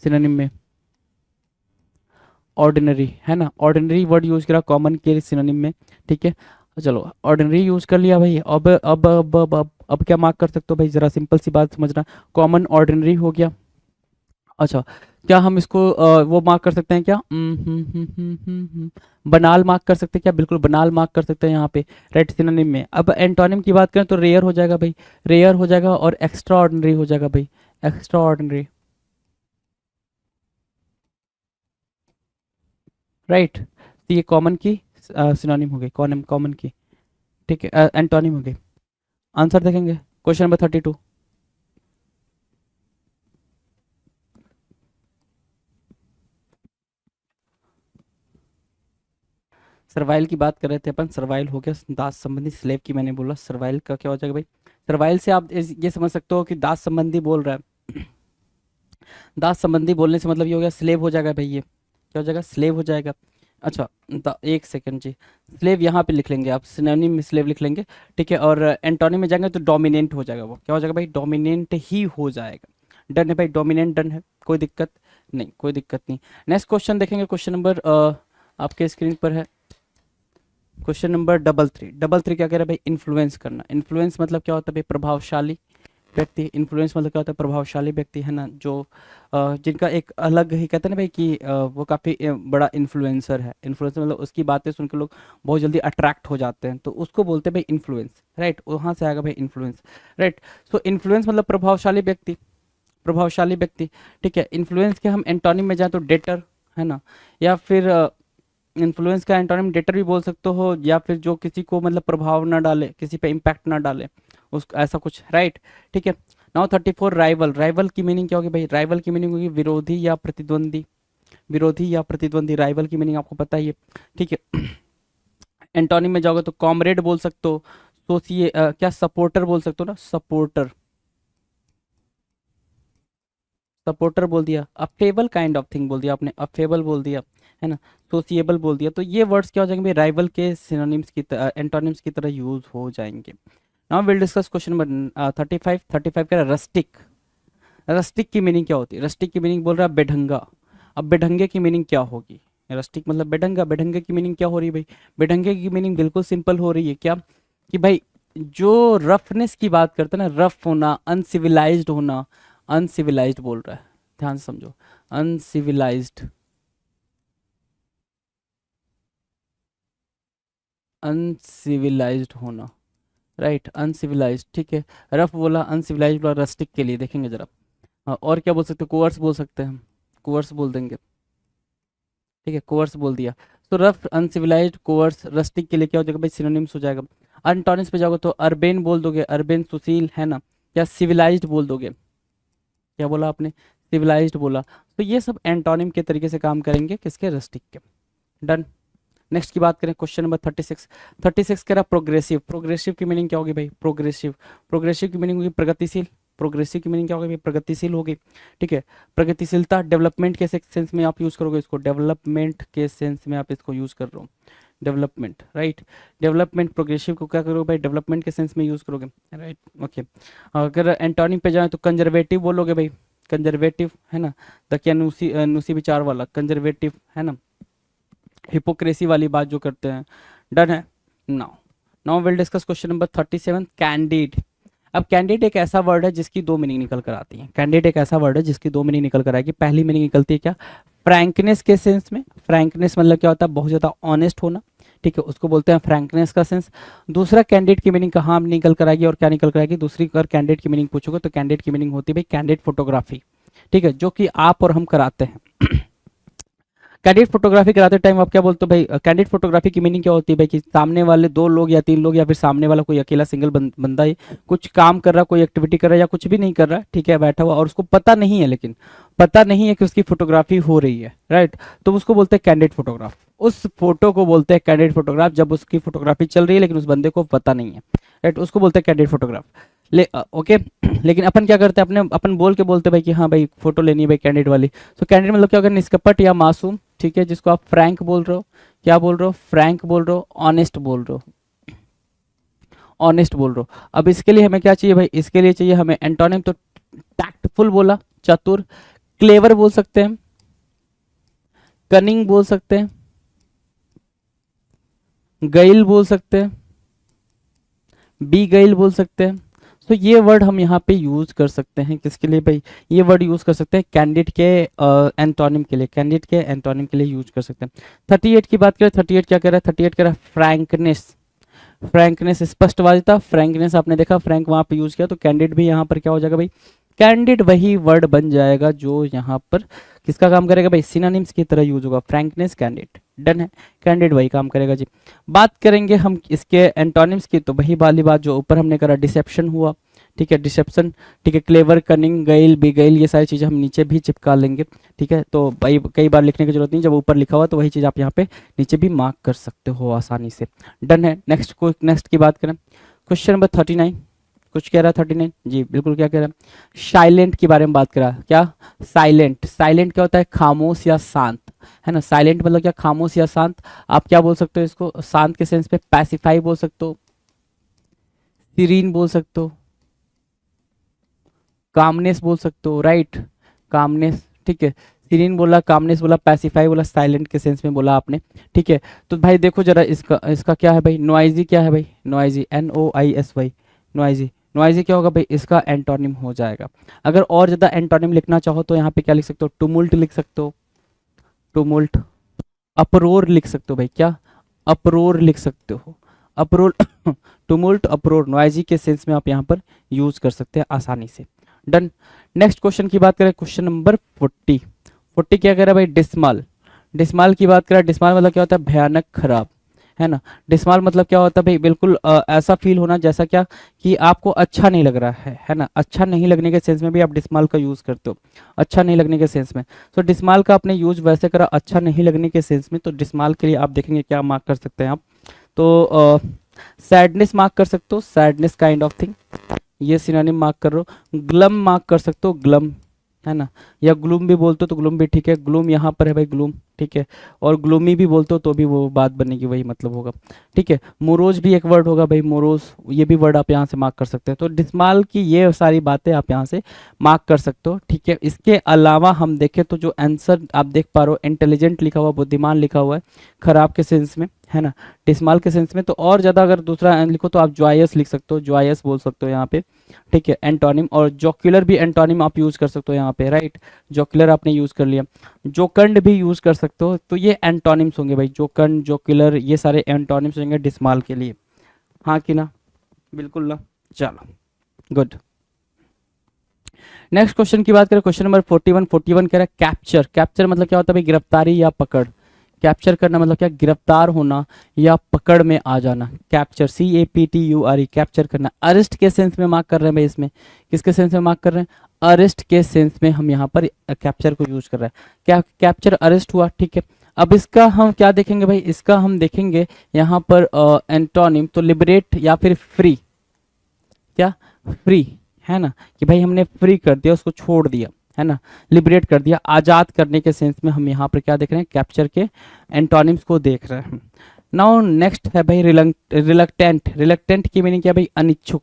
सिनोनिम में, ऑर्डिनरी, है ना, ऑर्डिनरी वर्ड यूज करा कॉमन के सिनोनिम में, ठीक है। चलो, ऑर्डिनरी यूज कर लिया भाई। अब क्या मार्क कर सकते हो भाई, जरा सिंपल सी बात समझना, कॉमन ऑर्डिनरी हो गया। अच्छा, क्या हम इसको वो मार्क कर सकते हैं क्या, बनाल मार्क कर सकते हैं क्या, बिल्कुल बनाल मार्क कर सकते हैं यहाँ पे, राइट, सिनोनिम में। अब एंटोनिम की बात करें तो रेयर हो जाएगा भाई, रेयर हो जाएगा, और एक्स्ट्रा ऑर्डिनरी हो जाएगा भाई, एक्स्ट्रा ऑर्डिनरी, राइट। तो ये कॉमन की सिनोनिम हो गई, कॉमन, कॉमन की, ठीक है, एंटोनिम हो गई। आंसर देखेंगे क्वेश्चन नंबर 32। सर्वाइल की बात कर रहे थे अपन, सर्वाइल हो गया, दास संबंधी, स्लेव की मैंने बोला, सर्वाइल का क्या हो जाएगा भाई, सर्वाइल से आप ये समझ सकते हो कि दास संबंधी बोल रहा है, दास संबंधी बोलने से मतलब ये हो गया स्लेव हो जाएगा भाई, ये क्या हो जाएगा, स्लेव हो जाएगा। अच्छा, एक सेकंड जी, स्लेव यहाँ पे लिख लेंगे आप, सिनोनिम में स्लेव लिख लेंगे, ठीक है। और एंटोनिम में जाएंगे तो डोमिनेंट हो जाएगा, वो क्या हो जाएगा भाई, डोमिनेंट ही हो जाएगा। डन है भाई, डोमिनेंट डन है, कोई दिक्कत नहीं, कोई दिक्कत नहीं। नेक्स्ट क्वेश्चन देखेंगे, क्वेश्चन नंबर आपके स्क्रीन पर है, क्वेश्चन नंबर 33। 33 क्या कह रहा है भाई, इन्फ्लुएंस करना, इन्फ्लुएंस मतलब क्या होता है भाई, प्रभावशाली व्यक्ति, इन्फ्लुएंस मतलब क्या होता है, प्रभावशाली व्यक्ति, है ना, जो जिनका एक अलग ही कहते हैं ना भाई कि वो काफ़ी बड़ा इन्फ्लुएंसर है, इन्फ्लुएंसर मतलब उसकी बातें सुनकर लोग बहुत जल्दी अट्रैक्ट हो जाते हैं, तो उसको बोलते हैं भाई इन्फ्लुएंस, राइट, वहाँ से आएगा भाई इन्फ्लुएंस, राइट। सो इन्फ्लुएंस मतलब प्रभावशाली व्यक्ति, प्रभावशाली व्यक्ति, ठीक है। इन्फ्लुएंस के हम एंटोनिम में जाए तो डेटर, है ना, या फिर इन्फ्लुएंस का एंटोनिम डेटर भी बोल सकते हो, या फिर जो किसी को मतलब प्रभाव ना डाले, किसी पे इम्पैक्ट ना डाले, उस ऐसा कुछ, राइट, ठीक है। नाउ 34, राइवल, राइवल की मीनिंग क्या होगी भाई, राइवल की मीनिंग होगी विरोधी या प्रतिद्वंदी, विरोधी या प्रतिद्वंदी, राइवल की मीनिंग आपको पता ही है, ठीक है। एंटोनिम में जाओगे तो कॉमरेड बोल सकते हो, सोचिए क्या, सपोर्टर बोल सकते हो ना, सपोर्टर, सपोर्टर बोल दिया, अफेबल काइंड ऑफ थिंग बोल दिया आपने, अफेबल बोल दिया, है ना, सोसिएबल बोल दिया, तो ये वर्ड्स क्या हो जाएंगे भाई, राइवल के सिनोनिम्स की एंटोनिम्स की तरह यूज हो जाएंगे। Now will discuss question number 35। 35 का रस्टिक, रस्टिक की मीनिंग क्या होती है, रस्टिक की मीनिंग बोल रहा है बेढंगा। अब बेढंगे की मीनिंग क्या होगी, रस्टिक मतलब बेढंगा, बेढंगे की मीनिंग क्या हो रही है भाई, बेढंगे की मीनिंग बिल्कुल सिंपल हो रही है, क्या, कि भाई जो रफनेस की बात करते हैं ना, रफ होना, अनसिविलाइज्ड होना, अनसिविलाइज्ड बोल रहा है, ध्यान से समझो, अनसिविलाइज्ड, अनसिविलाइज्ड होना, राइट, अनसिविलाइज्ड, ठीक है। रफ बोला, अनसिविलाइज्ड बोला, रस्टिक के लिए देखेंगे जरा। हाँ, और क्या बोल सकते हैं, कोअर्स बोल सकते हैं हम, कोअर्स बोल देंगे, ठीक है, कोवर्स बोल दिया। तो रफ, अनसिविलाइज्ड, कोवर्स, रस्टिक के लिए क्या हो जाएगा भाई, सिनोनिम्स हो जाएगा। एंटोनिम्स पे जाओगे तो अर्बेन बोल दोगे, अर्बेन सुशील, है ना, या सिविलाइज्ड बोल दोगे। क्या बोला आपने, सिविलाइज्ड बोला। तो ये सब एंटोनिम के तरीके से काम करेंगे, किसके, रस्टिक के। डन। नेक्स्ट की बात करें, क्वेश्चन नंबर 36। 36 कह रहा प्रोग्रेसिव। प्रोग्रेसिव की मीनिंग क्या होगी भाई, प्रोग्रेसिव। प्रोग्रेसिव की मीनिंग होगी प्रगतिशील। प्रोग्रेसिव की मीनिंग क्या होगी भाई, प्रगतिशील होगी। ठीक है, प्रगतिशीलता, डेवलपमेंट के सेंस में आप यूज करोगे इसको, डेवलपमेंट के सेंस में आप इसको यूज कर रहे हो, डेवलपमेंट, राइट। डेवलपमेंट, प्रोग्रेसिव को क्या करोगे भाई, डेवलपमेंट के सेंस में यूज करोगे, राइट, ओके। अगर एंटोनिम पे जाए तो कंजर्वेटिव बोलोगे भाई, कंजर्वेटिव, है ना, दकियानूसी विचार वाला कंजर्वेटिव, है ना, हिपोक्रेसी वाली बात जो करते हैं। डन है। Now now will discuss question number 37, candid. अब कैंडिड एक ऐसा वर्ड है जिसकी दो मीनिंग निकल कर आती है। कैंडिड एक ऐसा वर्ड है जिसकी दो मीनिंग निकल कर आएगी। पहली मीनिंग निकलती है क्या, फ्रैंकनेस के सेंस में। फ्रैंकनेस मतलब क्या होता है, बहुत ज़्यादा ऑनेस्ट होना, ठीक है, उसको बोलते हैं फ्रैंकनेस का सेंस। दूसरा कैंडिड की मीनिंग कहाँ निकल कर आएगी और क्या निकल कर आएगी, दूसरी अगर कैंडिड की मीनिंग पूछोगे तो कैंडिड की मीनिंग होती है भाई कैंडिड फोटोग्राफी, ठीक है, जो कि आप और हम कराते हैं। कैंडिड फोटोग्राफी कराते टाइम आप क्या बोलते हो भाई, कैंडिड फोटोग्राफी की मीनिंग क्या होती है भाई, कि सामने वाले दो लोग या तीन लोग या फिर सामने वाला कोई अकेला सिंगल बंदा ही कुछ काम कर रहा, कोई एक्टिविटी कर रहा है या कुछ भी नहीं कर रहा, ठीक है, बैठा हुआ, और उसको पता नहीं है, लेकिन पता नहीं है कि उसकी फोटोग्राफी हो रही है, राइट, तो उसको बोलते हैं कैंडिड फोटोग्राफ। उस फोटो को बोलते हैं कैंडिड फोटोग्राफ, जब उसकी फोटोग्राफी चल रही है लेकिन उस बंदे को पता नहीं है, राइट, उसको बोलते हैं कैंडिड फोटोग्राफ। ओके। लेकिन अपन क्या करते हैं, अपने अपन बोल के बोलते हैं भाई कि हाँ भाई फोटो लेनी है भाई कैंडिड वाली। तो कैंडिड मतलब क्या होगा, निष्कपट या मासूम, ठीक है, जिसको आप फ्रैंक बोल रहे हो, क्या बोल रहे हो, फ्रैंक बोल रहे हो, ऑनेस्ट बोल रहे हो, ऑनेस्ट बोल रहे हो। अब इसके लिए हमें क्या चाहिए भाई, इसके लिए चाहिए हमें एंटोनिम, तो टैक्टफुल बोला, चतुर, क्लेवर बोल सकते हैं, कनिंग बोल सकते हैं, गैल बोल सकते हैं, बी गैल बोल सकते हैं। तो ये वर्ड हम यहाँ पे यूज कर सकते हैं किसके लिए भाई, ये वर्ड यूज कर सकते हैं कैंडिड के एंटोनिम के लिए, कैंडिड के एंटोनिम के लिए यूज कर सकते हैं। 38 की बात करें, 38 क्या कह रहा है, 38 कह रहा है फ्रैंकनेस। फ्रैंकनेस, स्पष्टवादिता, फ्रैंकनेस आपने देखा, फ्रैंक वहां पे यूज किया, तो कैंडिड भी यहाँ पर क्या हो जाएगा भाई, कैंडिड वही वर्ड बन जाएगा जो यहाँ पर किसका काम करेगा भाई, सिनोनिम्स की तरह यूज होगा, फ्रैंकनेस, कैंडिड। डन है, कैंडिड वही काम करेगा जी। बात करेंगे हम इसके एंटोनिम्स की, तो वही वाली बात जो ऊपर हमने करा, डिसेप्शन हुआ, ठीक है, डिसेप्शन, ठीक है, क्लेवर, कनिंग, गैल, बिगैल, ये सारी चीज़ें हम नीचे भी चिपका लेंगे, ठीक है, तो भाई कई बार लिखने की जरूरत नहीं, जब ऊपर लिखा हुआ तो वही चीज़ आप यहाँ पे नीचे भी मार्क कर सकते हो आसानी से। डन है। नेक्स्ट की बात करें, क्वेश्चन नंबर 39, कुछ कह रहा है 39 जी, बिल्कुल, क्या कह रहा है, साइलेंट के बारे में बात करा, क्या, साइलेंट। साइलेंट क्या होता है, खामोश या शांत, है ना, साइलेंट मतलब क्या, खामोश या शांत। आप क्या बोल सकते हो इसको, शांत के सेंस पे पैसिफाई बोल सकते हो, सीरीन बोल सकते हो, कामनेस बोल सकते हो, राइट, कामनेस, ठीक है, सीरीन बोला, कामनेस बोला, पैसिफाई बोला, साइलेंट के सेंस में बोला आपने, ठीक है। तो भाई देखो जरा इसका इसका क्या है भाई, नॉइजी क्या है भाई, नॉइजी, NOISY, नॉइजी। नॉइजी क्या होगा भाई, इसका एंटोनिम हो जाएगा। अगर और ज़्यादा एंटोनिम लिखना चाहो तो यहाँ पे क्या लिख सकते हो, टुमुल्ट लिख सकते हो, टुमुल्ट, अपरोर लिख सकते हो भाई, क्या, अपरोर लिख सकते हो, अपरोर, टुमुल्ट, अपरोर, नॉइजी के सेंस में आप यहाँ पर यूज कर सकते हैं आसानी से। डन। नेक्स्ट क्वेश्चन की बात करें, क्वेश्चन नंबर 40। 40 क्या कह रहा है भाई, डिस्माल। डिस्माल की बात करें, डिस्माल मतलब क्या होता है, भयानक, खराब, है ना। डिस्माल मतलब क्या होता है भाई, बिल्कुल ऐसा फील होना जैसा क्या कि आपको अच्छा नहीं लग रहा है ना, अच्छा नहीं लगने के सेंस में भी आप डिस्माल का यूज करते हो, अच्छा नहीं लगने के सेंस में। तो डिस्माल का आपने यूज वैसे करा अच्छा नहीं लगने के सेंस में, तो डिस्माल के लिए आप देखेंगे क्या मार्क कर सकते हैं आप, तो सैडनेस मार्क कर सकते हो, सैडनेस काइंड ऑफ थिंग, ये सिनोनिम मार्क कर रहे हो। ग्लम मार्क कर सकते हो, ग्लम, है ना, या ग्लूम भी बोलते हो तो ग्लूम भी ठीक है, ग्लूम यहाँ पर है भाई, ग्लूम, ठीक है, और ग्लूमी भी बोलते हो तो भी वो बात बनेगी, वही मतलब होगा, ठीक है। मोरोज भी एक वर्ड होगा भाई, मोरोज, ये भी वर्ड आप यहाँ से मार्क कर सकते हैं। तो डिस्माल की ये सारी बातें आप यहाँ से मार्क कर सकते हो, ठीक है। इसके अलावा हम देखें तो जो आंसर आप देख पा रहे हो, इंटेलिजेंट लिखा हुआ, बुद्धिमान लिखा हुआ है, खराब के सेंस में, है ना, डिस्माल के सेंस में। तो और ज़्यादा अगर दूसरा लिखो तो आप जॉयस लिख सकते हो, जॉयस बोल सकते हो यहाँ पे, ठीक है, एंटोनिम। और जोक्युलर भी एंटोनिम आप यूज कर सकते हो यहाँ पे, राइट, जोक्युलर आपने यूज कर लिया, जोकंड भी यूज कर सकते हो। तो ये एंटोनिम्स होंगे भाई, जोकंड, जोक्युलर, ये सारे एंटोनिम्स होंगे डिस्माल के लिए, हाँ कि ना, बिल्कुल ना, चलो गुड। नेक्स्ट क्वेश्चन की बात करें, क्वेश्चन नंबर 41। 41 कह रहा है कैप्चर। कैप्चर मतलब क्या होता है भाई, गिरफ्तारी या पकड़, कैप्चर करना मतलब क्या, गिरफ्तार होना या पकड़ में आ जाना। कैप्चर, CAPTURE, कैप्चर करना। अरेस्ट के सेंस में मार्क कर रहे हैं भाई, इसमें किसके सेंस में मार्क कर रहे हैं, अरेस्ट के सेंस में हम यहाँ पर कैप्चर को यूज कर रहे हैं। क्या कैप्चर अरेस्ट हुआ, ठीक है। अब इसका हम क्या देखेंगे भाई, इसका हम देखेंगे यहाँ पर एंटोनिम, तो लिबरेट या फिर फ्री, क्या फ्री है ना, कि भाई हमने फ्री कर दिया, उसको छोड़ दिया, है ना, लिबरेट कर दिया, आज़ाद करने के सेंस में हम यहाँ पर क्या देख रहे हैं, कैप्चर के एंटोनिम्स को देख रहे हैं। नाउ नेक्स्ट है भाई रिलक्टेंट। रिलक्टेंट की मीनिंग क्या है भाई, अनिच्छुक।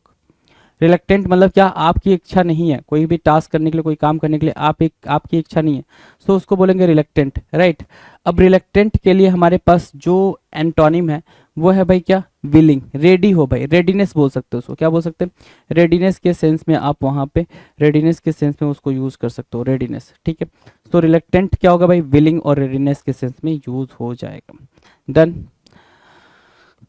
रिलक्टेंट मतलब क्या, आपकी इच्छा नहीं है कोई भी टास्क करने के लिए, कोई काम करने के लिए आपकी इच्छा नहीं है, सो उसको बोलेंगे रिलक्टेंट, राइट। अब रिलक्टेंट के लिए हमारे पास जो एंटोनिम है वो है भाई क्या, विलिंग, रेडी हो भाई, रेडीनेस बोल सकते हो उसको, क्या बोल सकते हैं, रेडीनेस के सेंस में आप वहाँ पे रेडीनेस के सेंस में उसको यूज कर सकते हो, रेडीनेस, ठीक है। तो रिलक्टेंट क्या होगा भाई, विलिंग और रेडीनेस के सेंस में यूज हो जाएगा। डन।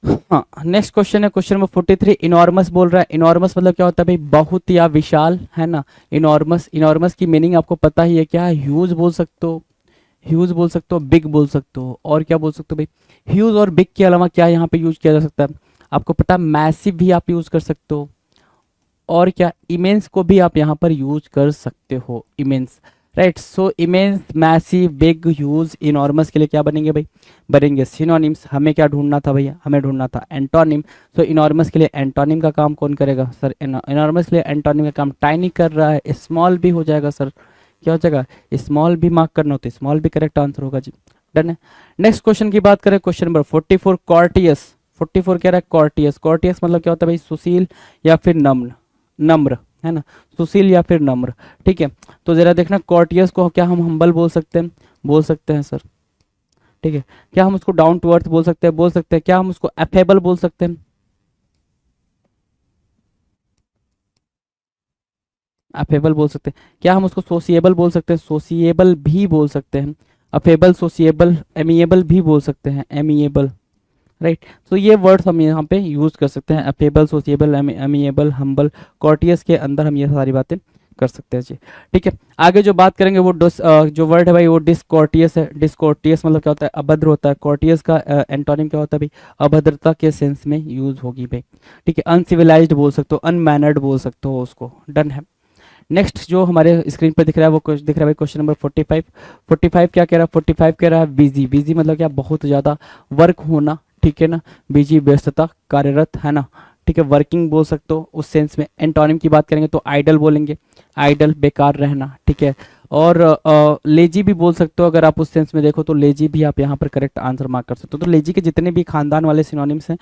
हाँ, नेक्स्ट क्वेश्चन है क्वेश्चन नंबर 43। इनॉर्मस बोल रहा है। इनॉर्मस मतलब क्या होता है भाई, बहुत या विशाल, है ना। इनॉर्मस, इनॉर्मस की मीनिंग आपको पता ही है क्या है, ह्यूज बोल सकते हो, ह्यूज बोल सकते हो, बिग बोल सकते हो, और क्या बोल सकते हो भाई, ह्यूज और बिग के अलावा क्या यहाँ पे यूज किया जा सकता है, आपको पता है मैसिव भी आप यूज कर सकते हो, और क्या इमेंस को भी आप यहाँ पर यूज कर सकते हो, immense, right. So immense, massive, big, huge, enormous के लिए क्या बनेंगे भाई, बनेंगे सिनोनिम्स। हमें क्या ढूंढना था भैया, हमें ढूंढना था एंटोनिम। सो इनॉर्मस के लिए एंटोनिम का काम कौन करेगा सर, इनॉर्मस के लिए एंटोनिम का काम टाइनी कर रहा है, स्मॉल भी हो जाएगा सर, क्या हो जाएगा, स्मॉल भी मार्क करना होता है, स्मॉल भी करेक्ट आंसर होगा जी। डन है। नेक्स्ट क्वेश्चन की बात करें, क्वेश्चन नंबर 44, कॉर्टियस। 44 कह रहा है कॉर्टियस। कॉर्टियस मतलब क्या होता है भाई, सुशील या फिर नम्र, नम्र, है ना, सुशील या फिर नम्र, ठीक है। तो जरा देखना, कॉर्टियस को क्या हम हम्बल बोल सकते हैं सर, ठीक है। क्या हम उसको डाउन टू अर्थ बोल सकते हैं, क्या हम उसको एफेबल बोल सकते हैं, अफेबल बोल सकते हैं, क्या हम उसको सोसिएबल बोल सकते हैं, सोसिएबल भी बोल सकते हैं, अफेबल, सोसिएबल, एमिएबल भी बोल सकते हैं, एमिएबल, राइट। तो ये वर्ड्स हम यहाँ पे यूज कर सकते हैं, अफेबल, सोसिएबल, एमिएबल, हम्बल, कॉर्टियस के अंदर हम ये सारी बातें कर सकते हैं जी, ठीक है। आगे जो बात करेंगे वो जो वर्ड है भाई वो डिसकॉर्टियस है। डिसकॉर्टियस मतलब क्या होता है, अभद्र होता है। कॉर्टियस का एंटोनिम क्या होता है भाई, अभद्रता के सेंस में यूज होगी भाई, ठीक है। अनसिविलाइज्ड बोल सकते हो, अनमैनर्ड बोल सकते हो उसको। डन है। नेक्स्ट जो हमारे स्क्रीन पर दिख रहा है वो दिख रहा है भाई क्वेश्चन नंबर 45। 45 क्या कह रहा है, 45 कह रहा है बिजी। बिजी मतलब क्या, बहुत ज़्यादा वर्क होना, ठीक है ना, बिजी, व्यस्तता, कार्यरत, है ना, ठीक है। वर्किंग बोल सकते हो उस सेंस में। एंटोनिम की बात करेंगे तो आइडल बोलेंगे, आइडल, बेकार रहना, ठीक है। और लेजी भी बोल सकते हो, अगर आप उस सेंस में देखो तो लेजी भी आप यहाँ पर करेक्ट आंसर मार्क कर सकते हो। तो लेजी के जितने भी खानदान वाले सिनोनिम्स हैं,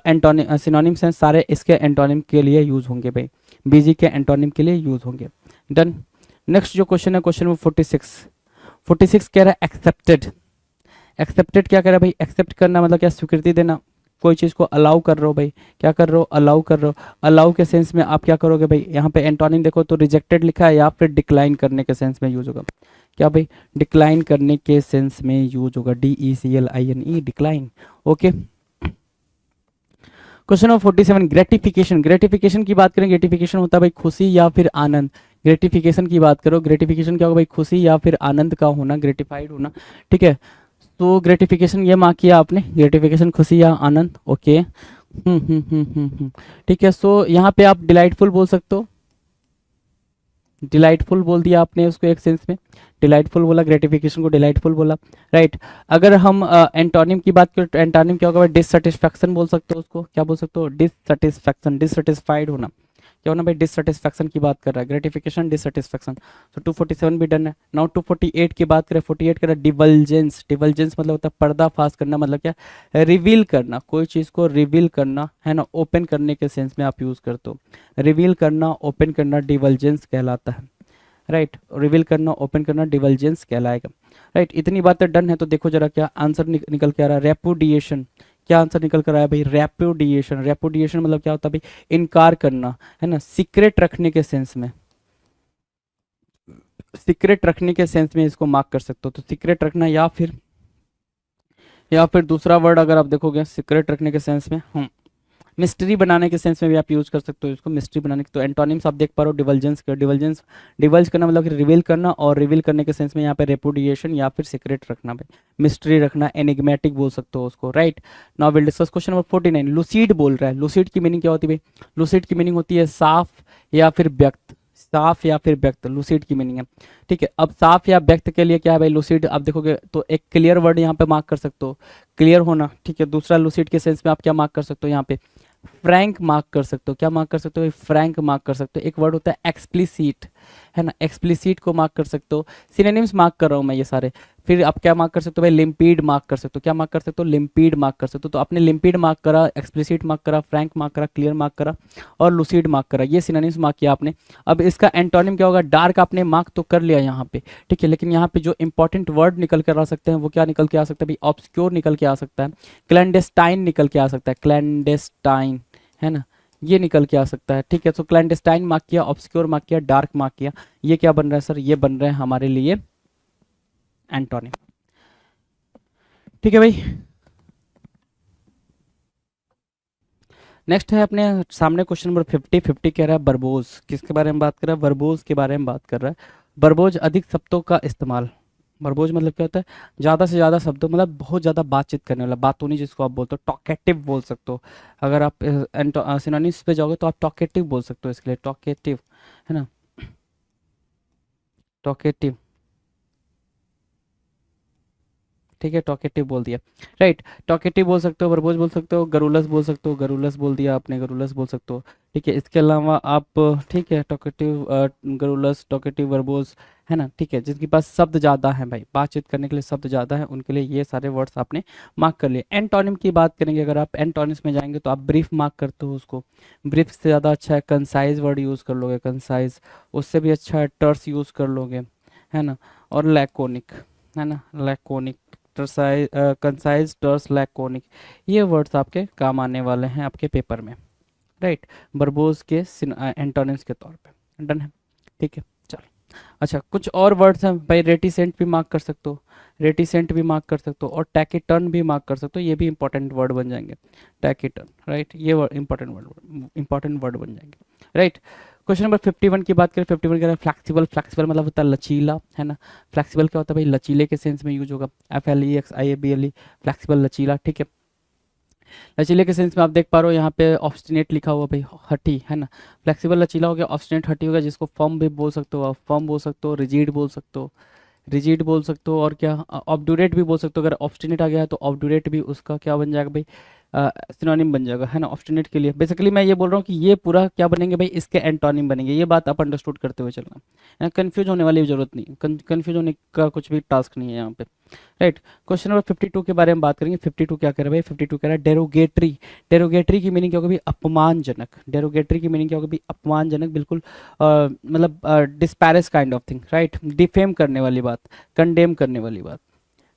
एंटोनिम सिनोनिम्स हैं, सारे इसके एंटोनिम के लिए यूज होंगे भाई, बिजी के एंटोनिम के लिए यूज होंगे। डन। नेक्स्ट जो क्वेश्चन है क्वेश्चन नंबर 46। 46 कह रहा है एक्सेप्टेड। एक्सेप्टेड क्या कह रहा है भाई, एक्सेप्ट करना मतलब क्या, स्वीकृति देना, कोई चीज़ को अलाउ कर रहे हो भाई, क्या कर रहे हो, अलाउ कर रहे हो। अलाउ के सेंस में आप क्या करोगे भाई, यहाँ पे एंटोनिम देखो तो रिजेक्टेड लिखा है या फिर डिक्लाइन करने के सेंस में यूज होगा, क्या भाई, डिक्लाइन करने के सेंस में यूज होगा, DECLINE, decline, okay. Question number 47, gratification. Gratification की बात करें, ग्रेटिफिकेशन होता है भाई खुशी या फिर आनंद। ग्रेटिफिकेशन की बात करो, ग्रेटिफिकेशन क्या होगा भाई, खुशी या फिर आनंद का होना, ग्रेटिफाइड होना, ठीक है। तो ग्रेटिफिकेशन ये मार्क किया आपने, ग्रेटिफिकेशन खुशी या आनंद, ओके। ठीक है। सो यहाँ पे आप डिलाइटफुल बोल सकते हो, डिलाइटफुल बोल दिया आपने उसको एक सेंस में, डिलाइटफुल बोला, ग्रेटिफिकेशन को डिलाइटफुल बोला, राइट। अगर हम एंटोनिम की बात करें तो एंटोनिम क्या होगा, डिससेटिस्फैक्शन बोल सकते हो उसको, क्या बोल सकते हो, डिससेटिस्फैक्शन, डिससेटिस्फाइड होना, क्या होना भाई, डिससेटिस्फैक्शन की बात कर रहा है, ग्रेटिफिकेशन, डिससेटिस्फैक्शन। तो 247 भी डन है। नाउ 248 की बात करें, 48 कह रहा है डिवल्जेंस। डिवल्जेंस मतलब होता है पर्दाफाश करना, मतलब क्या, रिवील करना, कोई चीज़ को रिवील करना, है ना, ओपन करने के सेंस में आप यूज़ करते हो, रिवील करना, ओपन करना, डिवल्जेंस कहलाता है, राइट। रिवील करना, ओपन करना, डिवल्जेंस कहलाएगा, राइट। इतनी बातें डन है तो देखो जरा क्या आंसर निकल के आ रहा है, रेपुडिएशन। क्या आंसर निकल कर आया भाई, रेपुडिएशन। रेपुडिएशन मतलब क्या होता है भाई, इनकार करना, है ना, सीक्रेट रखने के सेंस में, सीक्रेट रखने के सेंस में इसको मार्क कर सकते हो। तो सीक्रेट रखना या फिर दूसरा वर्ड अगर आप देखोगे सीक्रेट रखने के सेंस में, मिस्ट्री बनाने के सेंस में भी आप यूज कर सकते हो इसको, मिस्ट्री बनाने के। तो एंटोनिम्स आप देख पा रहे हो, डिवल्जेंस का, डिवल्जेंस, डिवल्ज करना मतलब कि रिवील करना, और रिवील करने के सेंस में यहाँ पे रेपुडिएशन या फिर सीक्रेट रखना भाई, मिस्ट्री रखना, एनिग्मेटिक बोल सकते हो उसको, right. Now will discuss question number 49। लूसीड बोल रहा है, लूसीड की मीनिंग क्या होती है भाई? लूसीड की मीनिंग होती है साफ या फिर व्यक्त, साफ या फिर व्यक्त, लूसीड की मीनिंग है। ठीक है, अब साफ या व्यक्त के लिए क्या है भाई? लूसीड आप देखोगे तो एक क्लियर वर्ड यहाँ पे मार्क कर सकते हो, क्लियर होना। ठीक है, दूसरा लूसीड के सेंस में आप क्या मार्क कर सकते हो यहाँ पे? फ्रैंक मार्क कर सकते हो। क्या मार्क कर सकते हो? फ्रैंक मार्क कर सकते हो। एक वर्ड होता है एक्सप्लिसिट, है ना, एक्सप्लिसिट को मार्क कर सकते हो। सिनोनिम्स मार्क कर रहा हूँ मैं ये सारे। फिर आप क्या मार्क कर सकते हो भाई? लिम्पीड मार्क कर सकते हो। क्या मार्क कर सकते हो? लिम्पीड मार्क कर सकते हो। तो आपने लिम्पीड मार्क करा, एक्सप्लिसिट मार्क करा, फ्रैंक मार्क करा, क्लियर मार्क करा और लूसीड मार्क करा, ये सिनोनिम्स मार्क किया आपने। अब इसका एंटोनिम क्या होगा? डार्क आपने मार्क तो कर लिया यहाँ पे, ठीक है, लेकिन यहाँ पे जो इंपॉर्टेंट वर्ड निकल कर आ सकते हैं वो क्या निकल के आ सकता है भाई? ऑब्सक्योर निकल के आ सकता है, क्लैंडेस्टाइन निकल के आ सकता है, क्लैंडेस्टाइन, है ना, ये निकल के आ सकता है। ठीक है, तो क्लैंडेस्टाइन मार्क किया, ऑब्सक्योर मार्क किया, डार्क मार्क किया, ये क्या बन रहा है सर? ये बन रहे हैं हमारे लिए एंटोनिम। ठीक है भाई, नेक्स्ट है अपने सामने क्वेश्चन नंबर 50। 50 कह रहा है वर्बोज, किसके बारे में बात कर रहा है? वर्बोज के बारे में बात कर रहा है। वर्बोज अधिक शब्दों का इस्तेमाल। वर्बोज मतलब क्या होता है? ज़्यादा से ज़्यादा शब्दों, मतलब बहुत ज़्यादा बातचीत करने वाला, बातूनी जिसको आप बोलते हो, टॉकेटिव बोल सकते हो। अगर आप सिनोनिम्स पे जाओगे तो आप टॉकेटिव बोल सकते हो इसके लिए, टॉकेटिव, है ना, टॉकेटिव। ठीक है, टॉकेटिव बोल दिया, राइट। टॉकेटिव बोल सकते हो, वर्बोज बोल सकते हो, गरुलस बोल सकते हो, गरुलस बोल दिया आपने, गरुलस बोल सकते हो। ठीक है, इसके अलावा आप, ठीक है, टॉकेटिव, गरुलस, टॉकेटिव, वर्बोज, है ना। ठीक है, जिनके पास शब्द ज़्यादा हैं भाई, बातचीत करने के लिए शब्द ज़्यादा है, उनके लिए ये सारे वर्ड्स आपने मार्क कर लिए। एंटोनिम की बात करेंगे, अगर आप एंटोनिम्स में जाएंगे तो आप ब्रीफ मार्क करते हो उसको, ब्रीफ से ज़्यादा अच्छा है कंसाइज वर्ड यूज़ कर लोगे, कंसाइज, उससे भी अच्छा है टर्स यूज़ कर लोगे, है ना, और लैकोनिक, है ना, लैकोनिक, कंसाइज, टर्स, लैकोनिक, ये वर्ड्स आपके काम आने वाले हैं आपके पेपर में, राइट, वर्बोज के एंटोनिम्स के तौर पे। डन है, ठीक है, चलो। अच्छा, कुछ और वर्ड्स हैं भाई, रेटिसेंट भी मार्क कर सकते हो, रेटिसेंट भी मार्क कर सकते हो, और टैकेटर्न भी मार्क कर सकते हो, ये भी इंपॉर्टेंट वर्ड बन जाएंगे, टैकेटर्न, राइट, ये वर्ड इंपॉर्टेंट वर्ड बन जाएंगे, राइट। क्वेश्चन नंबर 51 की बात करें, 51 कह रहा है फ्लैक्सिबल। फ्लैक्सिबल मतलब होता है लचीला, है ना। फ्लैक्सिबल क्या होता है भाई? लचीले के सेंस में यूज होगा, FLEXIABLE, फ्लैक्सिबल, लचीला, ठीक है। लचीले के सेंस में आप देख पा रहे हो यहाँ पे ऑब्स्टिनेट लिखा हुआ भाई, हठी, है ना। फ्लेक्सिबल लचीला हो गया, ऑब्स्टिनेट हठी हो गया, जिसको फर्म भी बोल सकते हो आप, फर्म बोल सकते हो, रिजिड बोल सकते हो, रिजिड बोल सकते हो, और क्या, ऑब्डूरेट भी बोल सकते हो। अगर ऑब्स्टिनेट आ गया है तो ऑब्डूरेट भी उसका क्या बन जाएगा भाई? सिनोनिम बन जाएगा, है ना, ऑब्स्टिनेट के लिए। बेसिकली मैं ये बोल रहा हूँ कि ये पूरा क्या बनेंगे भाई? इसके एंटोनिम बनेंगे, ये बात आप अंडरस्टूड करते हुए चलना, कंफ्यूज होने वाली जरूरत नहीं, कंफ्यूज होने का कुछ भी टास्क नहीं है यहाँ पे, राइट। क्वेश्चन नंबर 52 के बारे में बात करेंगे। 52 क्या कह रहा है भाई? 52 कह रहा है डेरोगेटरी। डेरोगेटरी की मीनिंग क्या होगी भाई? अपमानजनक। डेरोगेटरी की मीनिंग क्या होगी भाई? अपमानजनक, बिल्कुल मतलब disparage kind of thing, right. Defame करने वाली बात, कंडेम करने वाली बात,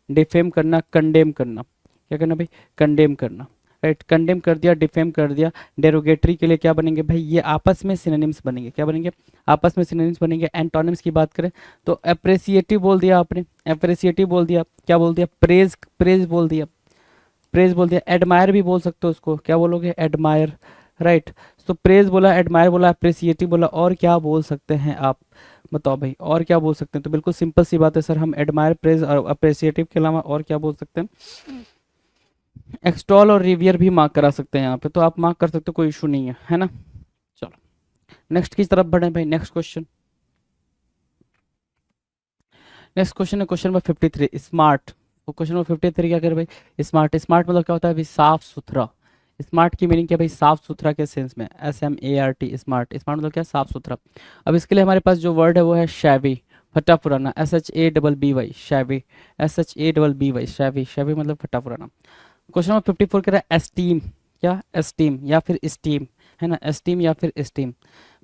डिफेम करना, कंडेम करना, क्या करना भाई? कंडेम करना, राइट। कंडेम कर दिया, डिफेम कर दिया। डेरोगेटरी के लिए क्या बनेंगे भाई? ये आपस में सिनोनिम्स बनेंगे, क्या बनेंगे? आपस में सिनोनिम्स बनेंगे। एंटोनिम्स की बात करें तो अप्रिसिएटिव बोल दिया आपने, अप्रिसिएटिव बोल दिया, क्या बोल दिया? प्रेज, प्रेज बोल दिया, प्रेज बोल दिया। एडमायर भी बोल सकते हो उसको, क्या बोलोगे? Admire, right. तो प्रेज बोला, एडमायर बोला, अप्रिसिएटिव बोला, और क्या बोल सकते हैं आप? बताओ भाई, और क्या बोल सकते हैं? तो बिल्कुल सिंपल सी बात है सर, हम एडमायर, प्रेज और अप्रिसिएटिव के अलावा और क्या बोल सकते हैं? एक्सटॉल और रिवियर भी मार्क करा सकते हैं यहाँ पे, तो आप मार्क कर सकते हो, कोई इशू नहीं है ना। चलो नेक्स्ट की तरफ बढ़े भाई, नेक्स्ट क्वेश्चन। नेक्स्ट क्वेश्चन है क्वेश्चन नंबर 53, स्मार्ट। तो क्वेश्चन नंबर 53 क्या कर भाई? स्मार्ट। स्मार्ट मतलब क्या होता है भाई? साफ सुथरा। स्मार्ट की मीनिंग क्या भाई? साफ सुथरा के सेंस में, SMART, स्मार्ट। स्मार्ट मतलब क्या? साफ सुथरा। अब इसके लिए हमारे पास जो वर्ड है वो है शैवी, फटा पुराना, SHABBY, शैवी, SHABBY, शैवी। शैवी मतलब फटा पुराना। क्वेश्चन नंबर 54 कह रहा है एस्टीम। क्या? एस्टीम या फिर स्टीम, है ना, एस्टीम या फिर स्टीम।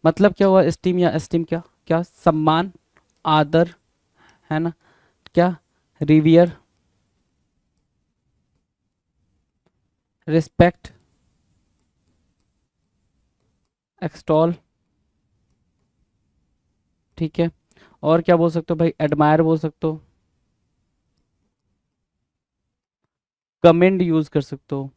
मतलब क्या हुआ? स्टीम या एस्टीम, क्या क्या? सम्मान, आदर, है ना, क्या? रिवियर, रिस्पेक्ट, एक्सटॉल, ठीक है। और क्या बोल सकते हो भाई? एडमायर बोल सकते हो, कमेंड यूज कर सकते हो,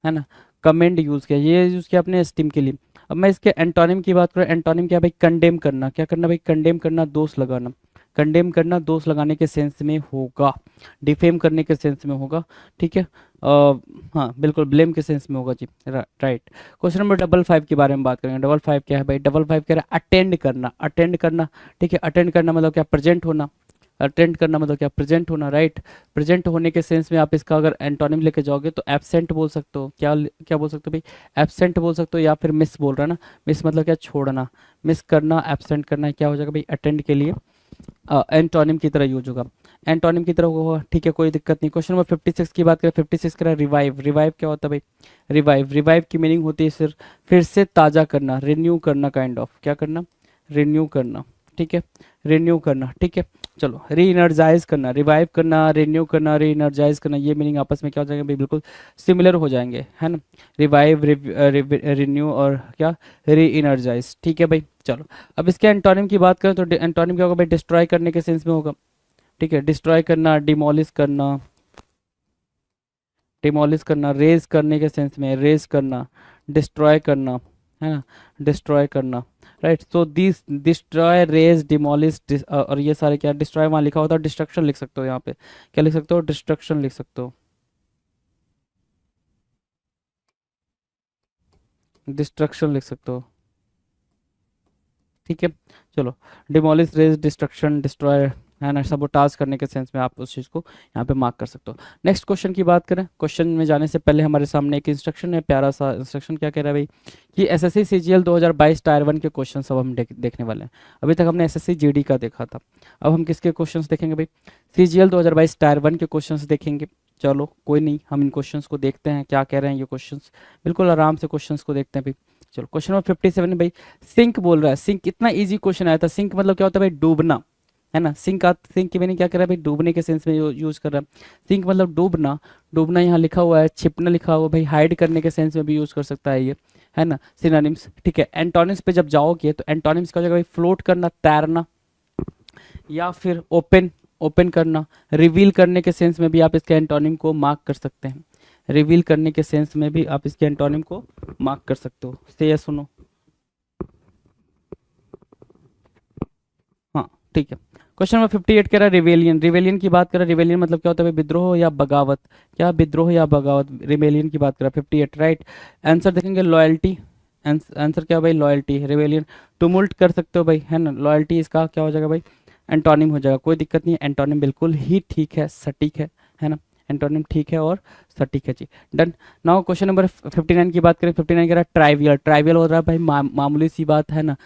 है ना, कमेंड यूज़ किया, ये यूज़ किया अपने एस्टीम के लिए। अब मैं इसके एंटोनिम की बात करूँ, एंटोनिम क्या भाई, कंडेम करना, क्या करना भाई, कंडेम करना, दोष लगाना। कंडेम करना दोष लगाने के सेंस में होगा, डिफेम करने के सेंस में होगा, ठीक है। हाँ बिल्कुल, ब्लेम के सेंस में होगा जी, राइट। क्वेश्चन नंबर 55 के बारे में बात करेंगे। 55 क्या है भाई, 55 कह रहा है अटेंड करना, अटेंड करना, ठीक है। अटेंड करना मतलब क्या, प्रेजेंट होना, अटेंड करना मतलब क्या, प्रेजेंट होना, राइट। प्रेजेंट होने के सेंस में आप इसका अगर एंटोनिम लेके जाओगे तो एब्सेंट बोल सकते हो, क्या क्या बोल सकते हो भाई, एब्सेंट बोल सकते हो, या फिर मिस बोल रहा है ना, मिस मतलब क्या, छोड़ना, मिस करना, एब्सेंट करना, क्या हो जाएगा भाई, अटेंड के लिए एंटोनिम की तरह यूज होगा, एंटोनिम की तरह होगा, ठीक है, कोई दिक्कत नहीं। क्वेश्चन नंबर 56 की बात करें, 56 कह रहा है रिवाइव, रिवाइव क्या होता है भाई, रिवाइव, रिवाइव की मीनिंग होती है सिर्फ फिर से ताज़ा करना, रिन्यू करना, काइंड ऑफ, क्या करना, रिन्यू करना, ठीक है, रिन्यू करना, ठीक है। चलो, री एनर्जाइज करना, रिवाइव करना, रिन्यू करना, री एनर्जाइज करना, ये मीनिंग आपस में क्या हो जाएगा भाई, बिल्कुल सिमिलर हो जाएंगे, है ना। रिवाइव, रिन्यू और क्या, री एनर्जाइज, ठीक है भाई। चलो, अब इसके एंटोनिम की बात करें तो एंटोनिम क्या होगा भाई, डिस्ट्रॉय करने के सेंस में होगा, ठीक है, डिस्ट्रॉय करना, डिमोलिश करना, डिमोलिश करना, रेज करने के सेंस में, रेज करना, डिस्ट्रॉय करना, है ना, डिस्ट्रॉय करना, right. So this destroy, raze, demolish, और ये सारे क्या, डिस्ट्रॉय वहाँ लिखा होता है, डिस्ट्रक्शन लिख सकते हो, यहाँ पे क्या लिख सकते हो, डिस्ट्रक्शन लिख सकते हो, डिस्ट्रक्शन लिख सकते हो, ठीक है। चलो, डिमोलिश, रेज, डिस्ट्रक्शन, डिस्ट्रॉय, है ना, सबोटाज करने के सेंस में आप उस चीज़ को यहाँ पे मार्क कर सकते हो। नेक्स्ट क्वेश्चन की बात करें, क्वेश्चन में जाने से पहले हमारे सामने एक इंस्ट्रक्शन है, प्यारा सा इंस्ट्रक्शन, क्या कह रहा है भाई, कि एसएससी सीजीएल 2022 टायर 1 के क्वेश्चन सब हम देखने वाले हैं। अभी तक हमने एसएससी जीडी का देखा था, अब हम किसके क्वेश्चन देखेंगे भाई, सीजीएल 2022 टायर 1 के क्वेश्चन देखेंगे। चलो कोई नहीं, हम इन क्वेश्चंस को देखते हैं, क्या कह रहे हैं ये क्वेश्चंस, बिल्कुल आराम से क्वेश्चंस को देखते हैं भाई। चलो, क्वेश्चन नंबर 57 भाई, सिंक बोल रहा है, सिंक, इतना इजी क्वेश्चन आया था। सिंक मतलब क्या होता है भाई, डूबना, है ना। सिंक की मीनिंग क्या कर रहा है भाई, डूबने के सेंस में यूज कर रहा है। सिंक मतलब डूबना, डूबना यहाँ लिखा हुआ है, छिपना लिखा हुआ है भाई, हाइड करने के सेंस में भी यूज कर सकता है ये, है ना, सिनोनिम्स, ठीक है। एंटोनिम्स पे जब जाओगे तो एंटोनिम्स का हो जाएगा भाई, फ्लोट करना, तैरना, या फिर ओपन, ओपन करना। रिवील करने के सेंस में भी आप इसके एंटोनिम को मार्क कर सकते हैं, रिवील करने के सेंस में भी आप इसके एंटोनिम को मार्क कर सकते हो। से या सुनो, हाँ ठीक है। क्वेश्चन नंबर 58 कह रहा है रिवेलियन, रिवेलियन की बात कर रहा है, रिवेलियन मतलब क्या होता है भाई, विद्रोह या बगावत, क्या, विद्रोह या बगावत, रिवेलियन की बात कर रहा है 58, राइट। आंसर देखेंगे लॉयल्टी, आंसर क्या भाई, लॉयल्टी, रिवेलियन। टुमुल्ट कर सकते हो भाई, है ना, लॉयल्टी इसका क्या हो जाएगा भाई, एंटोनिम हो जाएगा, कोई दिक्कत नहीं है, एंटोनिम बिल्कुल ही ठीक है, सटीक है ना, एंटोनिम ठीक है और सटीक है जी, डन। नाउ क्वेश्चन नंबर 59 की बात करें, 59 कह रहा है ट्राइवियल, ट्राइवियल हो रहा है भाई मामूली सी बात, है ना।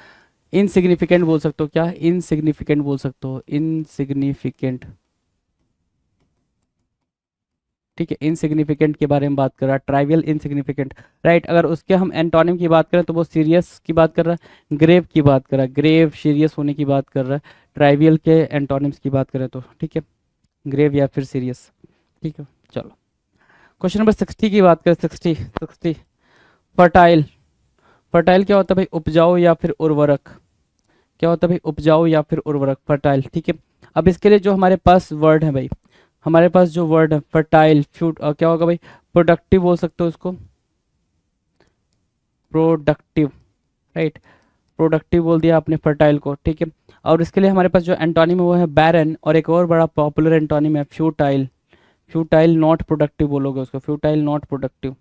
इनसिग्निफिकेंट बोल सकते हो, क्या, इनसिग्निफिकेंट बोल सकते हो, इनसिग्निफिकेंट, ठीक है, इनसिग्निफिकेंट के बारे में बात कर रहा है, ट्राइवियल, इनसिग्निफिकेंट, राइट। अगर उसके हम एंटोनिम की बात करें तो वो सीरियस की बात कर रहा है, ग्रेव की बात कर रहा है, ग्रेव सीरियस होने की बात कर रहा है। ट्राइवियल के एंटोनिम्स की बात करें तो, ठीक है, ग्रेव या फिर सीरियस, ठीक है। चलो, क्वेश्चन नंबर 60 की बात करें, 60, फर्टाइल, फर्टाइल क्या होता है भाई, उपजाऊ या फिर उर्वरक, क्या होता है भाई, उपजाऊ या फिर उर्वरक, फर्टाइल, ठीक है। अब इसके लिए जो हमारे पास वर्ड है भाई, हमारे पास जो वर्ड है फर्टाइल, फ्यूट, क्या होगा भाई, प्रोडक्टिव बोल सकते हो उसको, प्रोडक्टिव, राइट, प्रोडक्टिव बोल दिया आपने फर्टाइल को, ठीक है। और इसके लिए हमारे पास जो एंटोनिम है वो है बैरन, और एक और बड़ा पॉपुलर एंटोनिम है फ्यूटाइल, फ्यूटाइल नॉट प्रोडक्टिव बोलोगे उसको, futile not productive,